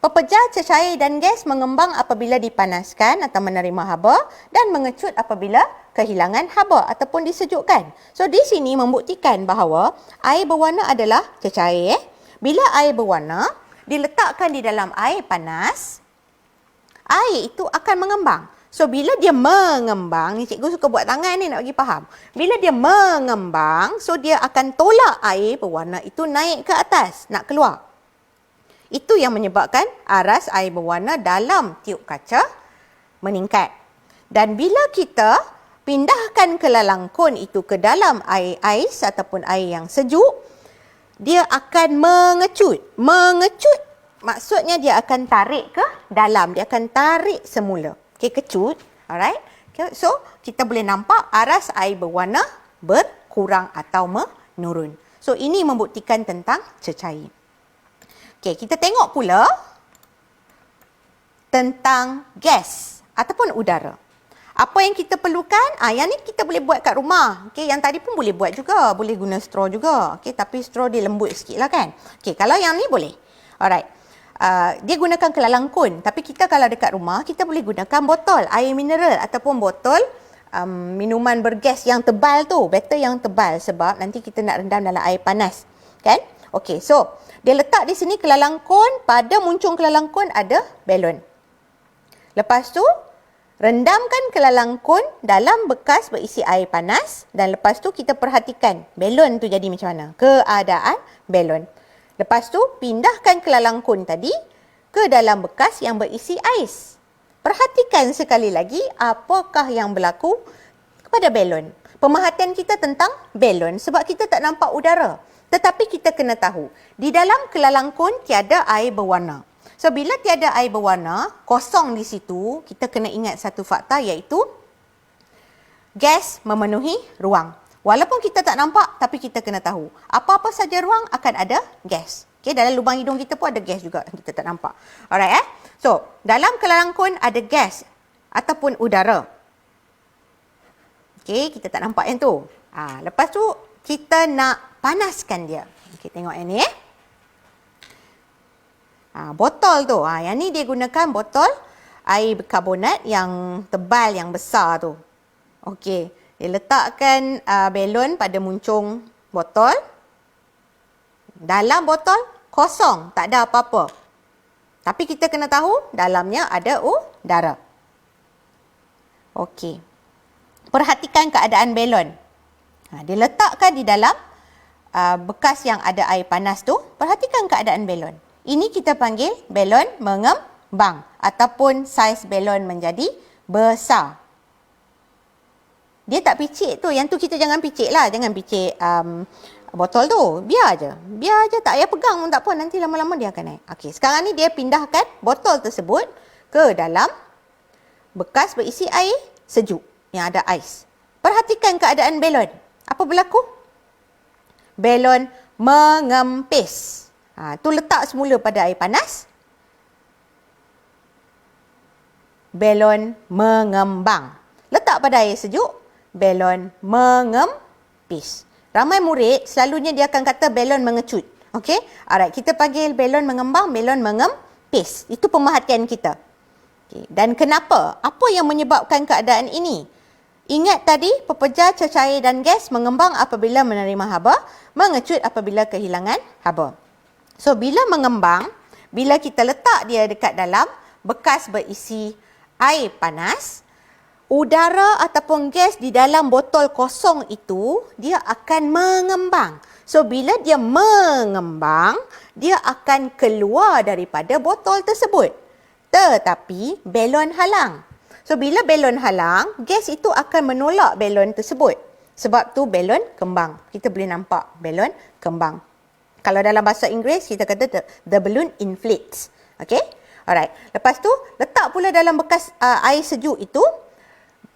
pepejah cecair dan gas mengembang apabila dipanaskan atau menerima haba dan mengecut apabila kehilangan haba ataupun disejukkan. So di sini membuktikan bahawa air berwarna adalah cecair. Bila air berwarna diletakkan di dalam air panas, air itu akan mengembang. So bila dia mengembang, ni cikgu suka buat tangan ni nak bagi faham. Bila dia mengembang, so dia akan tolak air berwarna itu naik ke atas, nak keluar. Itu yang menyebabkan aras air berwarna dalam tiup kaca meningkat. Dan bila kita pindahkan kelalang kon itu ke dalam air ais ataupun air yang sejuk, dia akan mengecut. Mengecut maksudnya dia akan tarik ke dalam, dia akan tarik semula. Okey, kecut. Alright. Okay, so kita boleh nampak aras air berwarna berkurang atau menurun. So ini membuktikan tentang cecair. Okey, kita tengok pula tentang gas ataupun udara. Apa yang kita perlukan? Yang ni kita boleh buat kat rumah. Okey, yang tadi pun boleh buat juga. Boleh guna straw juga. Okey, tapi straw dia lembut sikit lah kan. Okey, kalau yang ni boleh. Alright. Dia gunakan kelalangkun. Tapi kita kalau dekat rumah, kita boleh gunakan botol air mineral ataupun botol minuman bergas yang tebal tu. Better yang tebal sebab nanti kita nak rendam dalam air panas. Kan? Okey, so dia letak di sini kelalangkun. Pada muncung kelalangkun ada belon. Lepas tu, rendamkan kelalangkun dalam bekas berisi air panas dan lepas tu kita perhatikan belon tu jadi macam mana. Keadaan belon. Lepas tu, pindahkan kelalangkun tadi ke dalam bekas yang berisi ais. Perhatikan sekali lagi apakah yang berlaku kepada belon. Pemerhatian kita tentang belon sebab kita tak nampak udara. Tetapi kita kena tahu, di dalam kelalangkun tiada air berwarna. So, bila tiada air berwarna, kosong di situ, kita kena ingat satu fakta iaitu gas memenuhi ruang. Walaupun kita tak nampak, tapi kita kena tahu. Apa-apa saja ruang akan ada gas. Okay, dalam lubang hidung kita pun ada gas juga, kita tak nampak. Alright, So, dalam kelalangkun ada gas ataupun udara. Okay, kita tak nampak yang tu. Lepas tu, kita nak panaskan dia. Okay, tengok yang ni botol tu. Yang ni dia gunakan botol air berkarbonat yang tebal, yang besar tu. Okey. Dia letakkan belon pada muncung botol. Dalam botol kosong, tak ada apa-apa. Tapi kita kena tahu dalamnya ada udara. Okey. Perhatikan keadaan belon. Dia letakkan di dalam bekas yang ada air panas tu. Perhatikan keadaan belon. Ini kita panggil belon mengembang ataupun saiz belon menjadi besar. Dia tak picit tu. Yang tu kita jangan picit lah. Jangan picit botol tu. Biar je. Biar je. Tak payah pegang pun tak apa. Nanti lama-lama dia akan naik. Okey, sekarang ni dia pindahkan botol tersebut ke dalam bekas berisi air sejuk yang ada ais. Perhatikan keadaan belon. Apa berlaku? Belon mengempis. Tu letak semula pada air panas. Belon mengembang. Letak pada air sejuk. Belon mengempis. Ramai murid selalunya dia akan kata belon mengecut. Okey? Alright, kita panggil belon mengembang, belon mengempis. Itu pemerhatian kita. Okay. Dan kenapa? Apa yang menyebabkan keadaan ini? Ingat tadi, pepejar, cecair dan gas mengembang apabila menerima haba, mengecut apabila kehilangan haba. So, bila mengembang, bila kita letak dia dekat dalam bekas berisi air panas, udara ataupun gas di dalam botol kosong itu, dia akan mengembang. So, bila dia mengembang, dia akan keluar daripada botol tersebut. Tetapi, belon halang. So, bila belon halang, gas itu akan menolak belon tersebut. Sebab tu belon kembang. Kita boleh nampak belon kembang. Kalau dalam bahasa Inggeris, kita kata the balloon inflates. Okay? Alright. Lepas tu, letak pula dalam bekas air sejuk itu,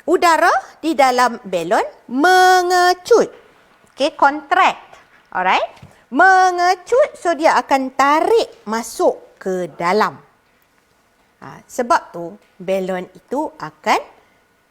udara di dalam belon mengecut. Okay? Contract. Alright? Mengecut, so dia akan tarik masuk ke dalam. Sebab tu, belon itu akan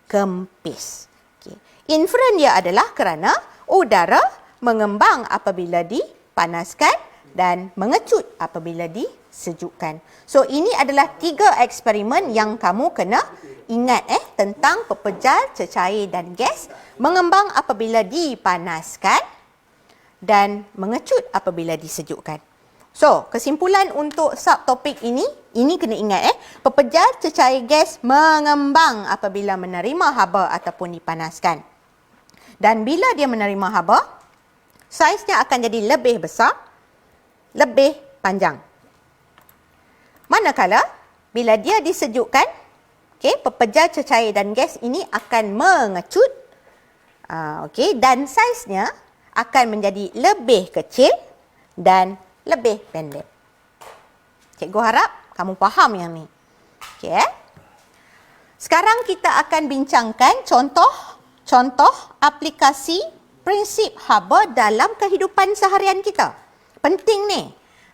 kempis. Okay. Inferen dia adalah kerana udara mengembang apabila dipanaskan dan mengecut apabila disejukkan. So, ini adalah 3 eksperimen yang kamu kena ingat tentang pepejar, cecair dan gas mengembang apabila dipanaskan dan mengecut apabila disejukkan. So, kesimpulan untuk subtopik ini kena ingat pepejar, cecair, gas mengembang apabila menerima haba ataupun dipanaskan. Dan bila dia menerima haba, saiznya akan jadi lebih besar, lebih panjang. Manakala bila dia disejukkan, pepejar, cecair dan gas ini akan mengecut, dan saiznya akan menjadi lebih kecil dan lebih pendek. Cikgu harap kamu faham yang ni. Okey. Sekarang kita akan bincangkan contoh aplikasi prinsip haba dalam kehidupan seharian kita. Penting ni.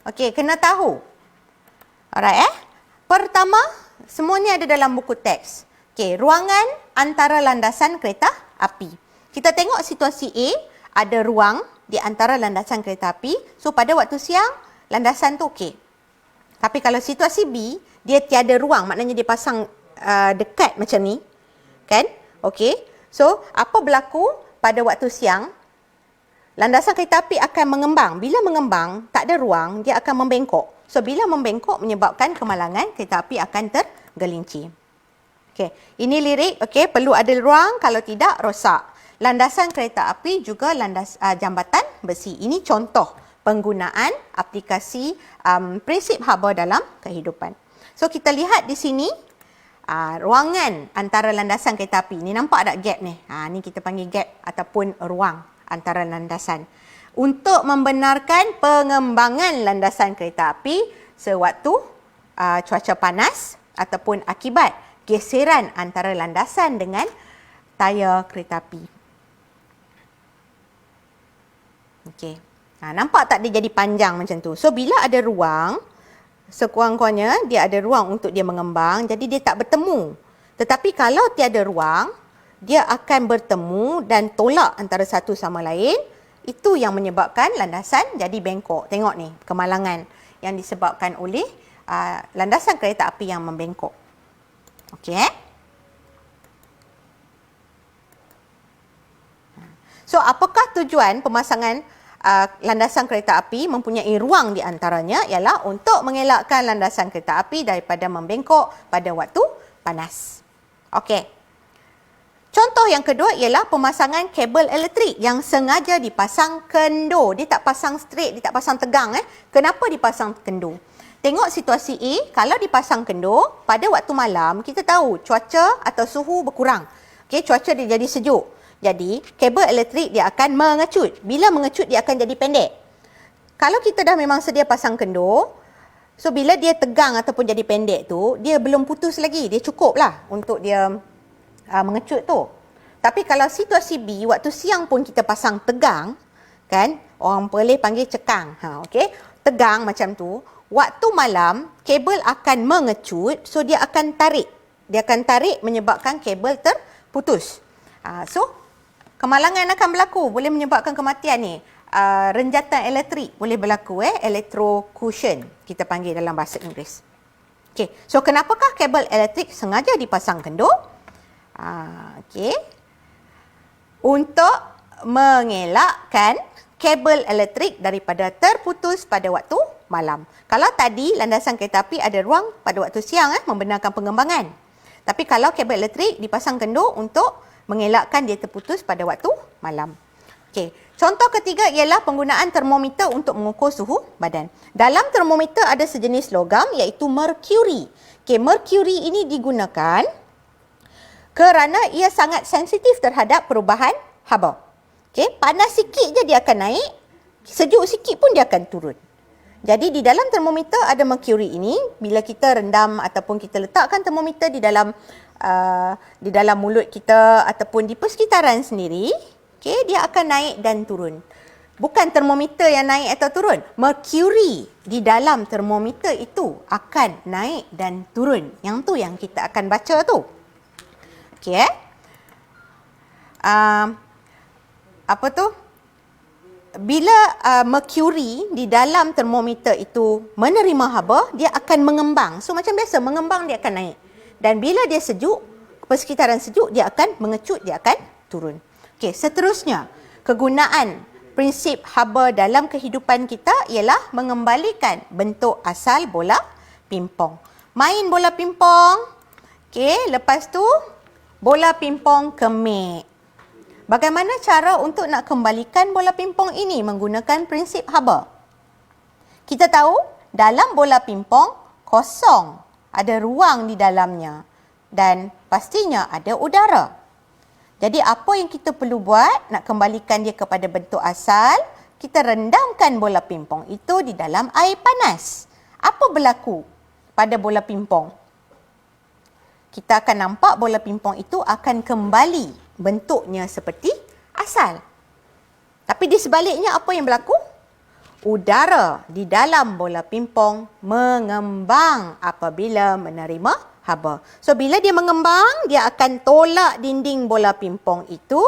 Okey, kena tahu Alright Pertama, semua ni ada dalam buku teks. Okey, ruangan antara landasan kereta api. Kita tengok situasi A, ada ruang di antara landasan kereta api. So pada waktu siang, landasan tu okey. Tapi kalau situasi B, dia tiada ruang, maknanya dia pasang dekat macam ni. Kan? Okey. So, apa berlaku pada waktu siang? Landasan kereta api akan mengembang. Bila mengembang, tak ada ruang, dia akan membengkok. So, bila membengkok menyebabkan kemalangan, kereta api akan tergelincir. Okey, ini lirik. Okey, perlu ada ruang, kalau tidak rosak. Landasan kereta api juga jambatan besi. Ini contoh penggunaan aplikasi prinsip haba dalam kehidupan. So, kita lihat di sini ruangan antara landasan kereta api. Ni nampak tak gap ni? Ni kita panggil gap ataupun ruang antara landasan. Untuk membenarkan pengembangan landasan kereta api sewaktu cuaca panas ataupun akibat geseran antara landasan dengan tayar kereta api. Okey. Nampak tak dia jadi panjang macam tu? So, bila ada ruang, sekurang-kurangnya dia ada ruang untuk dia mengembang, jadi dia tak bertemu. Tetapi kalau tiada ruang, dia akan bertemu dan tolak antara satu sama lain. Itu yang menyebabkan landasan jadi bengkok. Tengok ni, kemalangan yang disebabkan oleh landasan kereta api yang membengkok. Okey. So, apakah tujuan pemasangan landasan kereta api mempunyai ruang di antaranya? Ialah untuk mengelakkan landasan kereta api daripada membengkok pada waktu panas. Okey. Contoh yang kedua ialah pemasangan kabel elektrik yang sengaja dipasang kendur. Dia tak pasang straight, dia tak pasang tegang. Kenapa dipasang kendur? Tengok situasi A, kalau dipasang kendur, pada waktu malam kita tahu cuaca atau suhu berkurang. Okey, cuaca dia jadi sejuk. Jadi, kabel elektrik dia akan mengecut. Bila mengecut, dia akan jadi pendek. Kalau kita dah memang sedia pasang kendur, so bila dia tegang ataupun jadi pendek tu, dia belum putus lagi. Dia cukup lah untuk dia mengecut tu. Tapi kalau situasi B, waktu siang pun kita pasang tegang, kan? Orang Perlis panggil cekang. Okey. Tegang macam tu. Waktu malam, kabel akan mengecut, so dia akan tarik. Dia akan tarik menyebabkan kabel terputus. So, kemalangan akan berlaku, boleh menyebabkan kematian ni. Renjatan elektrik boleh berlaku, electrocution kita panggil dalam bahasa Inggeris. Okey, so kenapakah kabel elektrik sengaja dipasang kendur? Okey. Untuk mengelakkan kabel elektrik daripada terputus pada waktu malam. Kalau tadi landasan kereta api ada ruang pada waktu siang membenarkan pengembangan. Tapi kalau kabel elektrik dipasang kendur untuk mengelakkan dia terputus pada waktu malam. Okey, contoh ketiga ialah penggunaan termometer untuk mengukur suhu badan. Dalam termometer ada sejenis logam iaitu merkuri. Okey, merkuri ini digunakan kerana ia sangat sensitif terhadap perubahan haba. Okey, panas sikit je dia akan naik, sejuk sikit pun dia akan turun. Jadi di dalam termometer ada merkuri ini, bila kita rendam ataupun kita letakkan termometer di dalam mulut kita ataupun di persekitaran sendiri, okey, dia akan naik dan turun. Bukan termometer yang naik atau turun, merkuri di dalam termometer itu akan naik dan turun. Yang tu yang kita akan baca tu. Okey, apa tu? Bila merkuri di dalam termometer itu menerima haba, dia akan mengembang. So macam biasa, mengembang dia akan naik. Dan bila dia sejuk, persekitaran sejuk, dia akan mengecut, dia akan turun. Okey, seterusnya, kegunaan prinsip haba dalam kehidupan kita ialah mengembalikan bentuk asal bola pimpong. Main bola pimpong. Okey, lepas tu bola pimpong kemik. Bagaimana cara untuk nak kembalikan bola pimpong ini menggunakan prinsip haba? Kita tahu dalam bola pimpong kosong, ada ruang di dalamnya dan pastinya ada udara. Jadi apa yang kita perlu buat nak kembalikan dia kepada bentuk asal? Kita rendamkan bola pimpong itu di dalam air panas. Apa berlaku pada bola pimpong? Kita akan nampak bola pimpong itu akan kembali bentuknya seperti asal. Tapi di sebaliknya apa yang berlaku? udara di dalam bola pimpong mengembang apabila menerima haba. So, bila dia mengembang, dia akan tolak dinding bola pimpong itu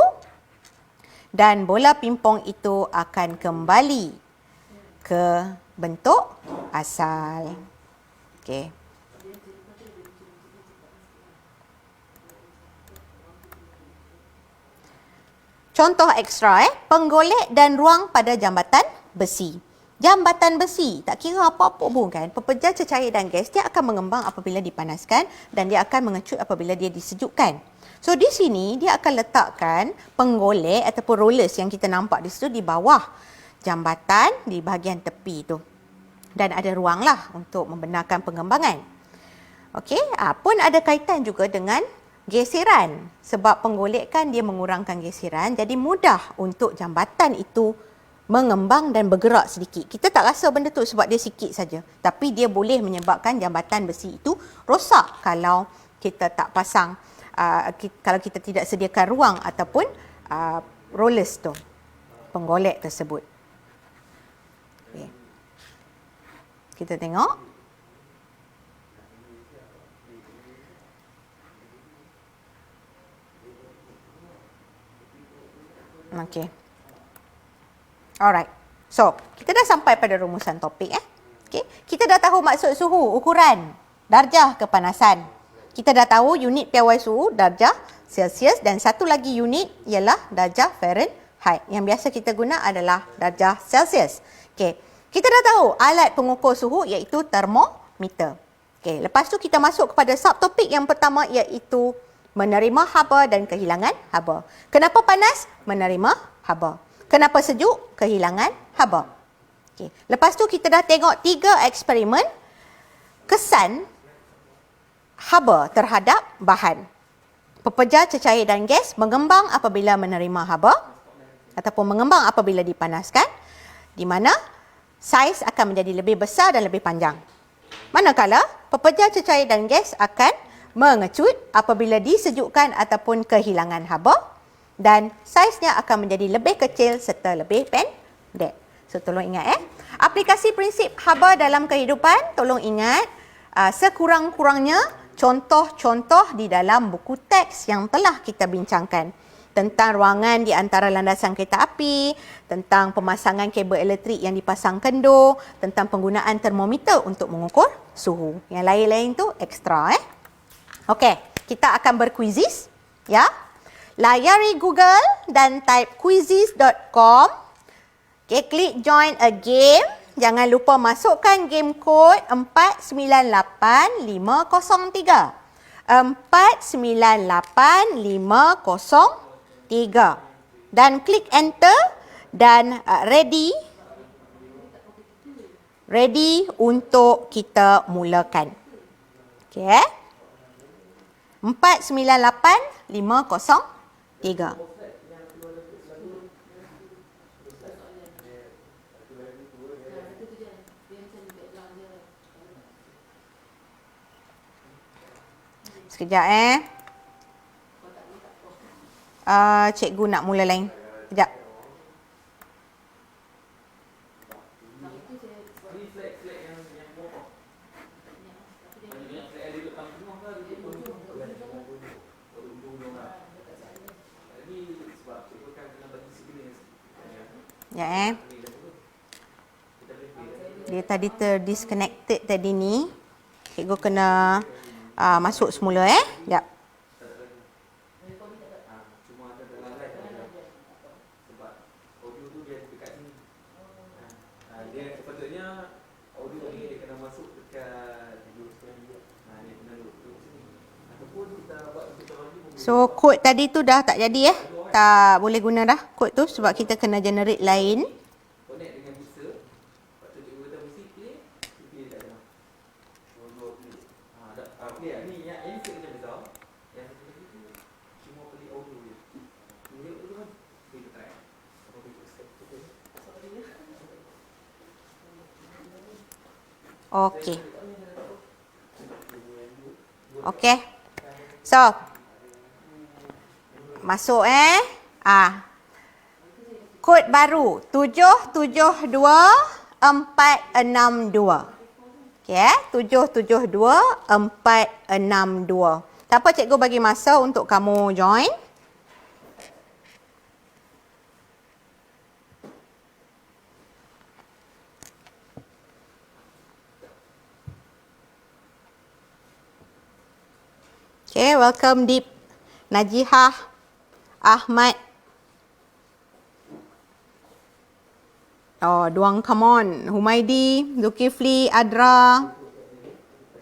dan bola pimpong itu akan kembali ke bentuk asal. Okey. Contoh ekstra, penggolek dan ruang pada jambatan besi. Jambatan besi, tak kira apa-apa pun kan, pepejar cecair dan gas, dia akan mengembang apabila dipanaskan dan dia akan mengecut apabila dia disejukkan. So, di sini dia akan letakkan penggolek ataupun rollers yang kita nampak di situ di bawah jambatan di bahagian tepi tu. Dan ada ruang lah untuk membenarkan pengembangan. Okey, pun ada kaitan juga dengan geseran. Sebab penggolekan dia mengurangkan geseran, jadi mudah untuk jambatan itu mengembang dan bergerak sedikit. Kita tak rasa benda tu sebab dia sikit saja. Tapi dia boleh menyebabkan jambatan besi itu rosak kalau kita tak pasang, kalau kita tidak sediakan ruang ataupun rollers tu, penggolek tersebut. Okay. Kita tengok. Okey. Alright. So, kita dah sampai pada rumusan topik. Okay. Kita dah tahu maksud suhu, ukuran, darjah kepanasan. Kita dah tahu unit piawai suhu, darjah Celsius, dan satu lagi unit ialah darjah Fahrenheit. Yang biasa kita guna adalah darjah Celsius. Okay. Kita dah tahu alat pengukur suhu iaitu termometer. Okay. Lepas tu kita masuk kepada subtopik yang pertama iaitu menerima haba dan kehilangan haba. Kenapa panas? Menerima haba. Kenapa sejuk? Kehilangan haba. Okay. Lepas tu kita dah tengok 3 eksperimen kesan haba terhadap bahan. Pepejar cecair dan gas mengembang apabila menerima haba ataupun mengembang apabila dipanaskan, di mana saiz akan menjadi lebih besar dan lebih panjang. Manakala pepejar cecair dan gas akan mengecut apabila disejukkan ataupun kehilangan haba dan saiznya akan menjadi lebih kecil serta lebih pendek. So, tolong ingat aplikasi prinsip haba dalam kehidupan, tolong ingat sekurang-kurangnya contoh-contoh di dalam buku teks yang telah kita bincangkan tentang ruangan di antara landasan kereta api, tentang pemasangan kabel elektrik yang dipasang kendur, tentang penggunaan termometer untuk mengukur suhu. Yang lain-lain tu ekstra. Okey, kita akan berkuizis, ya. Layari Google dan type quizzes.com. Okey, klik join a game. Jangan lupa masukkan game code 498503. 498503. Dan klik enter dan ready untuk kita mulakan. Okey. 498503. Sekejap cikgu nak mula lain. Sekejap. Ya dia tadi terdisconnected tadi ni. Cikgu kena masuk semula Sekejap. So kod tadi tu dah tak jadi tak boleh guna dah kod tu sebab kita kena generate lain. Okey. Okey. So masuk kod baru 772 462. Okey, 772 462. Tak apa, cikgu bagi masa untuk kamu join. Okay, welcome Deep, Najihah, Ahmad. Oh, Duang, come on. Humaidi, Zulkifli, Adra,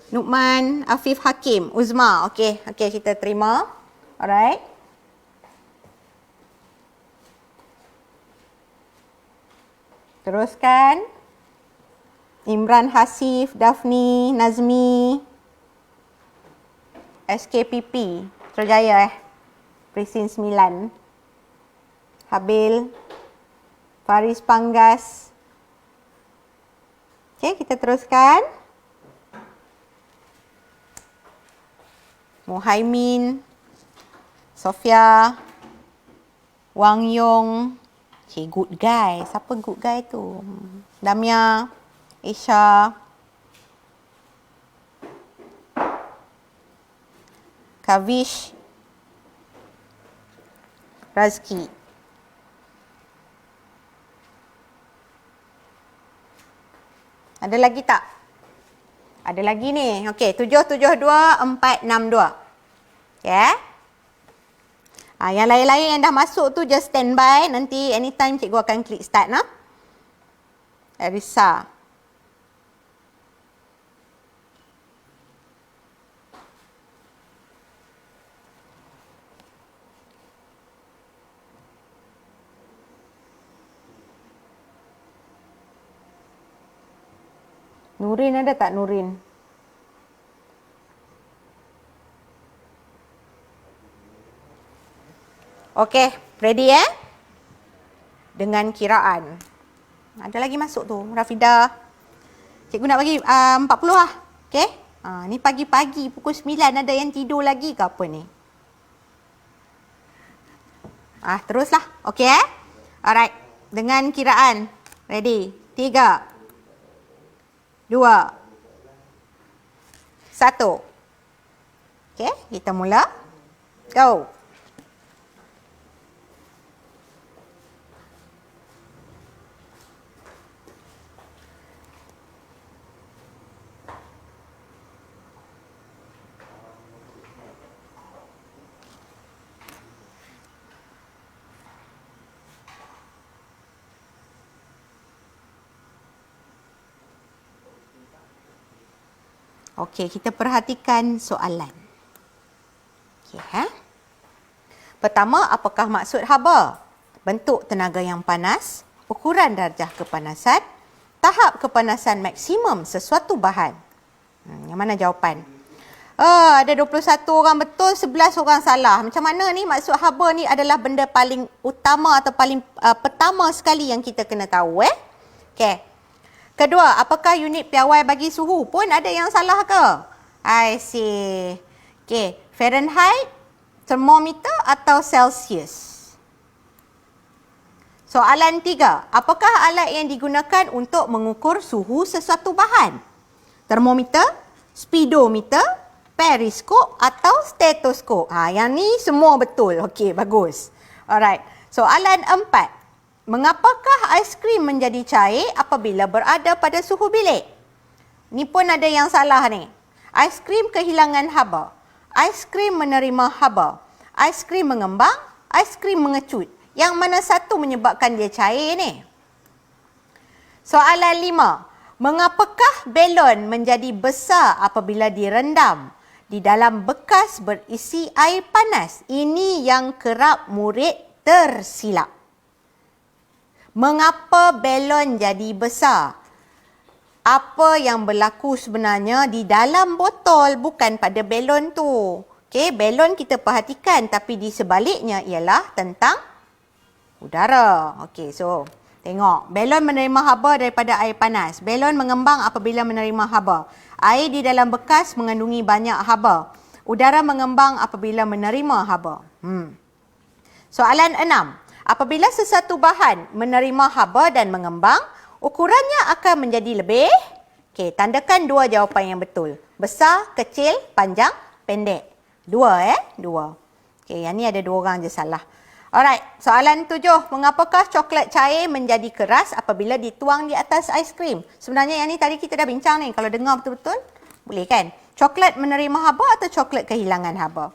Nukman, Afif Hakim, Uzma. Okay, kita terima. Alright. Teruskan. Imran Hasif, Dafni, Nazmi, SKPP, Terjaya Presin 9. Habil, Faris Panggas. Okey, kita teruskan. Muhaimin, Sofia, Wang Yong. Okay, good guy. Siapa good guy tu? Damia, Isha, Kavish, Razki. Ada lagi tak? Ada lagi ni. Okey, 772 462. Okay. Yang lain-lain yang dah masuk tu just standby. Nanti anytime cikgu akan klik start. Arisa. Nurin ada tak Nurin? Okey, ready dengan kiraan. Ada lagi masuk tu, Rafida. Cikgu nak bagi 40 lah. Okey? Ni pagi-pagi pukul 9 ada yang tidur lagi ke apa ni? Teruslah. Okey Alright. Dengan kiraan. Ready? 3 2 1. Okey, kita mula. Go. Okey, kita perhatikan soalan. Okey, Pertama, apakah maksud haba? Bentuk tenaga yang panas, ukuran darjah kepanasan, tahap kepanasan maksimum sesuatu bahan. Yang mana jawapan? Ada 21 orang betul, 11 orang salah. Macam mana ni? Maksud haba ni adalah benda paling utama atau paling pertama sekali yang kita kena tahu. Okey. Kedua, apakah unit piawai bagi suhu? Pun ada yang salah ke? I see. Okey, Fahrenheit, termometer atau Celsius? Soalan 3, apakah alat yang digunakan untuk mengukur suhu sesuatu bahan? Termometer, speedometer, periskop atau stetoskop? Yang ni semua betul. Okey, bagus. Alright. Soalan 4. Mengapakah aiskrim menjadi cair apabila berada pada suhu bilik? Ni pun ada yang salah ni. Aiskrim kehilangan haba. Aiskrim menerima haba. Aiskrim mengembang. Aiskrim mengecut. Yang mana satu menyebabkan dia cair ni? Soalan 5. Mengapakah belon menjadi besar apabila direndam di dalam bekas berisi air panas? Ini yang kerap murid tersilap. Mengapa belon jadi besar? Apa yang berlaku sebenarnya di dalam botol, bukan pada belon tu. Okey, belon kita perhatikan, tapi di sebaliknya ialah tentang udara. Okey, so tengok. Belon menerima haba daripada air panas. Belon mengembang apabila menerima haba. Air di dalam bekas mengandungi banyak haba. Udara mengembang apabila menerima haba. Soalan 6. Apabila sesuatu bahan menerima haba dan mengembang, Ukurannya akan menjadi lebih. Okey, tandakan dua jawapan yang betul. Besar, kecil, panjang, pendek. Dua. Okey, yang ni ada dua orang je salah. Alright, soalan 7. Mengapakah coklat cair menjadi keras apabila dituang di atas aiskrim? Sebenarnya yang ni tadi kita dah bincang ni. Kalau dengar betul-betul, boleh kan? Coklat menerima haba atau coklat kehilangan haba?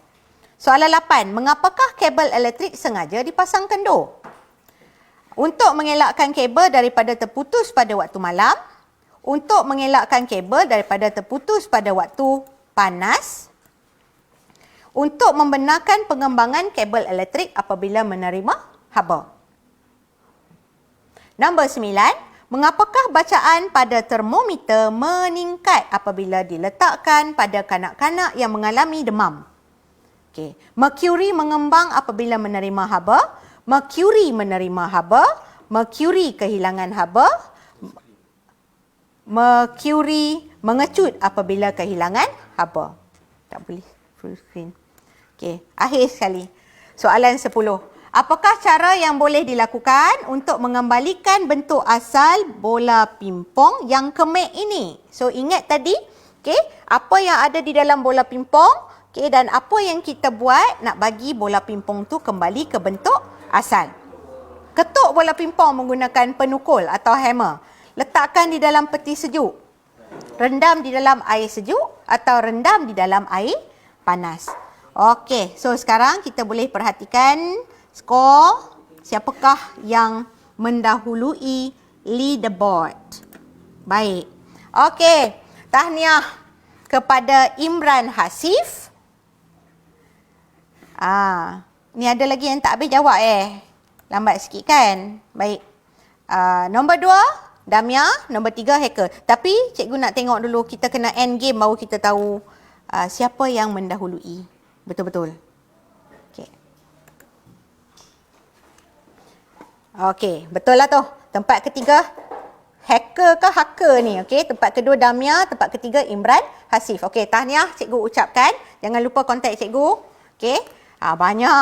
Soalan 8. Mengapakah kabel elektrik sengaja dipasang kendur? Untuk mengelakkan kabel daripada terputus pada waktu malam, untuk mengelakkan kabel daripada terputus pada waktu panas, untuk membenarkan pengembangan kabel elektrik apabila menerima haba. Nombor 9. Mengapakah bacaan pada termometer meningkat apabila diletakkan pada kanak-kanak yang mengalami demam? Okay. Merkuri mengembang apabila menerima haba, merkuri menerima haba, merkuri kehilangan haba, merkuri mengecut apabila kehilangan haba. Tak boleh full screen. Okey, akhir sekali. Soalan 10. Apakah cara yang boleh dilakukan untuk mengembalikan bentuk asal bola pimpong yang kemik ini? So ingat tadi, okey, apa yang ada di dalam bola pimpong, okey, dan apa yang kita buat nak bagi bola pimpong tu kembali ke bentuk asal. Ketuk bola pimpong menggunakan penukul atau hammer. Letakkan di dalam peti sejuk. Rendam di dalam air sejuk atau rendam di dalam air panas. Okey, so sekarang kita boleh perhatikan skor siapakah yang mendahului leaderboard. Baik. Okey, tahniah kepada Imran Hasif. Ni ada lagi yang tak habis jawab Lambat sikit kan? Baik. Nombor 2, Damia. Nombor 3, Hacker. Tapi cikgu nak tengok dulu, kita kena end game baru kita tahu siapa yang mendahului. Betul-betul. Okey. Okey, betul lah tu. Tempat ketiga, Hacker ke Hacker ni? Okey, tempat kedua Damia, tempat ketiga Imran Hasif. Okey, tahniah cikgu ucapkan. Jangan lupa kontak cikgu. Okey. Banyak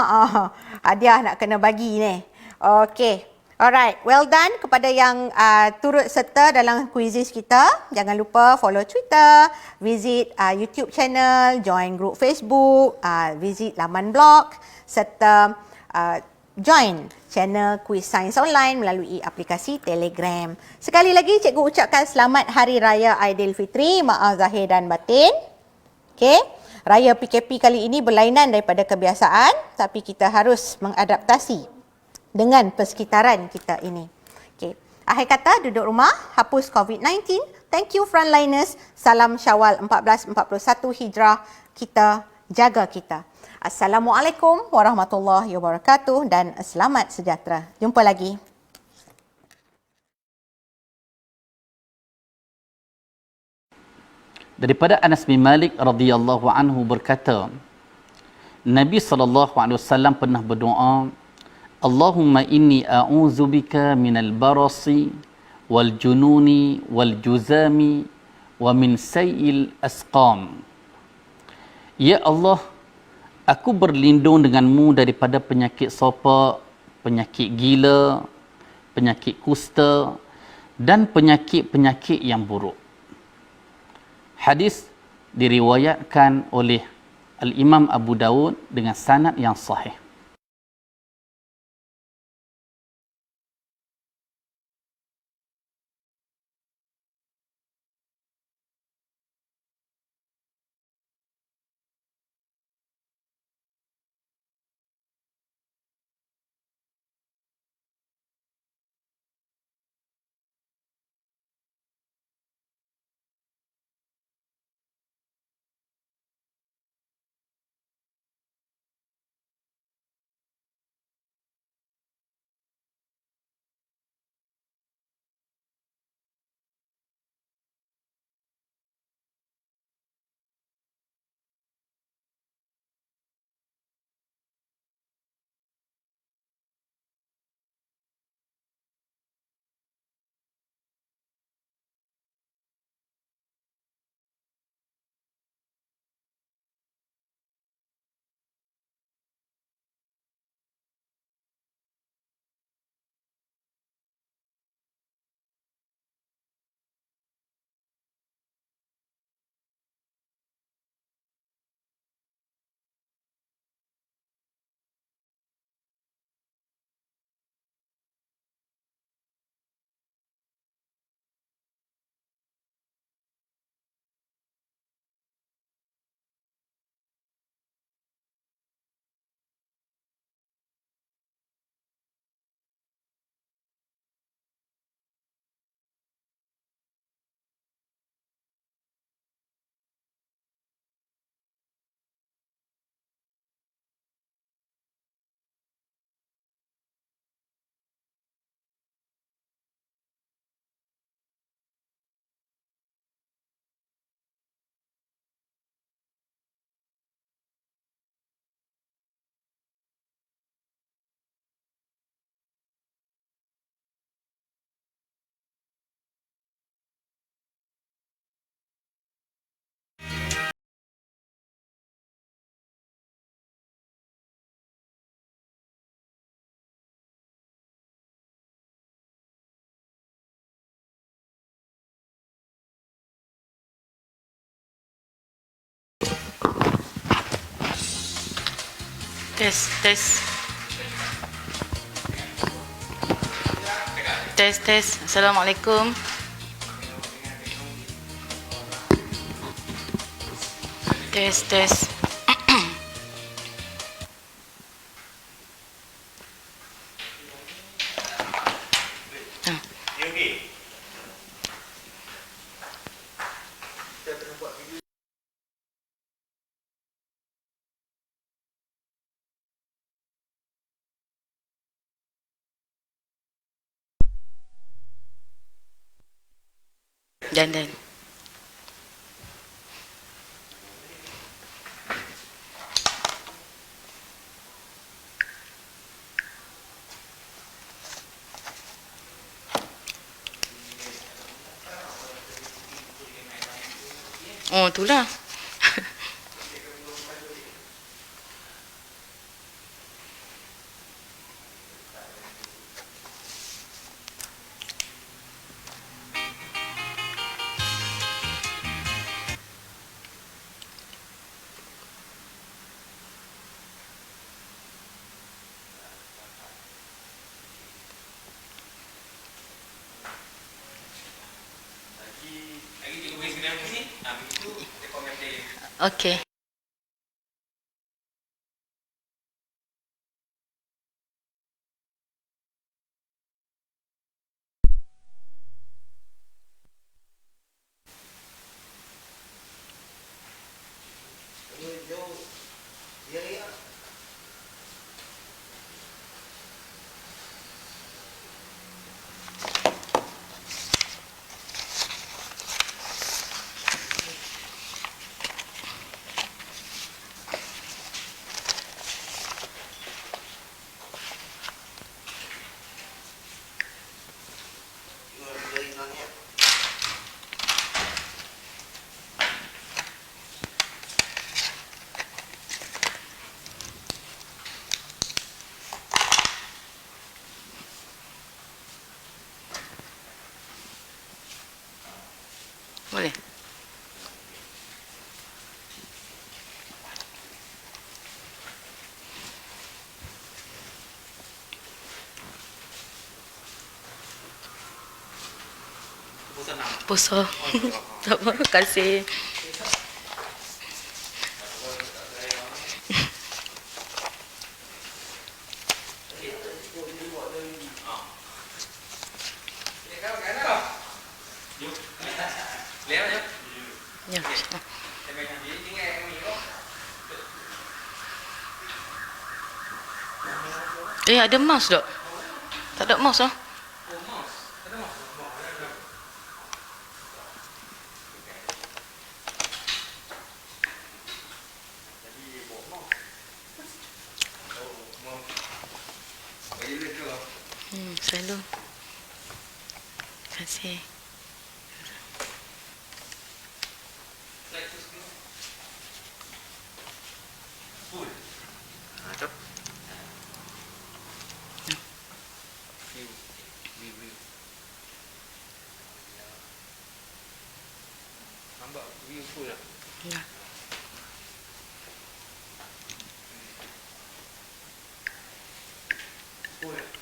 hadiah nak kena bagi ni. Okey. Alright, well done kepada yang turut serta dalam kuisis kita. Jangan lupa follow Twitter, visit YouTube channel, join group Facebook, visit laman blog serta join channel Quiz Science Online melalui aplikasi Telegram. Sekali lagi cikgu ucapkan selamat Hari Raya Aidilfitri, maaf zahir dan batin. Okey. Raya PKP kali ini berlainan daripada kebiasaan, tapi kita harus mengadaptasi dengan persekitaran kita ini. Okey. Akhir kata, duduk rumah, hapus COVID-19. Thank you frontliners. Salam Syawal 1441 Hijrah. Kita jaga kita. Assalamualaikum warahmatullahi wabarakatuh dan selamat sejahtera. Jumpa lagi. Daripada Anas bin Malik radhiyallahu anhu berkata, Nabi SAW pernah berdoa, Allahumma inni a'udzubika minal barasi wal jununi wal juzami wa min sayil asqam. Ya Allah, aku berlindung denganmu daripada penyakit sopak, penyakit gila, penyakit kusta dan penyakit-penyakit yang buruk. Hadis diriwayatkan oleh Al-Imam Abu Dawud dengan sanad yang sahih. Tes, tes. Tes, tes. Assalamualaikum. Tes, tes. Dan. Oh, itulah. Okey. Boleh. Puasa. Terima kasih. Ya. Ada mouse tak? Tak ada mouse ah. Selalu. Terima kasih. Nampak view full tak? Ya. Full tak?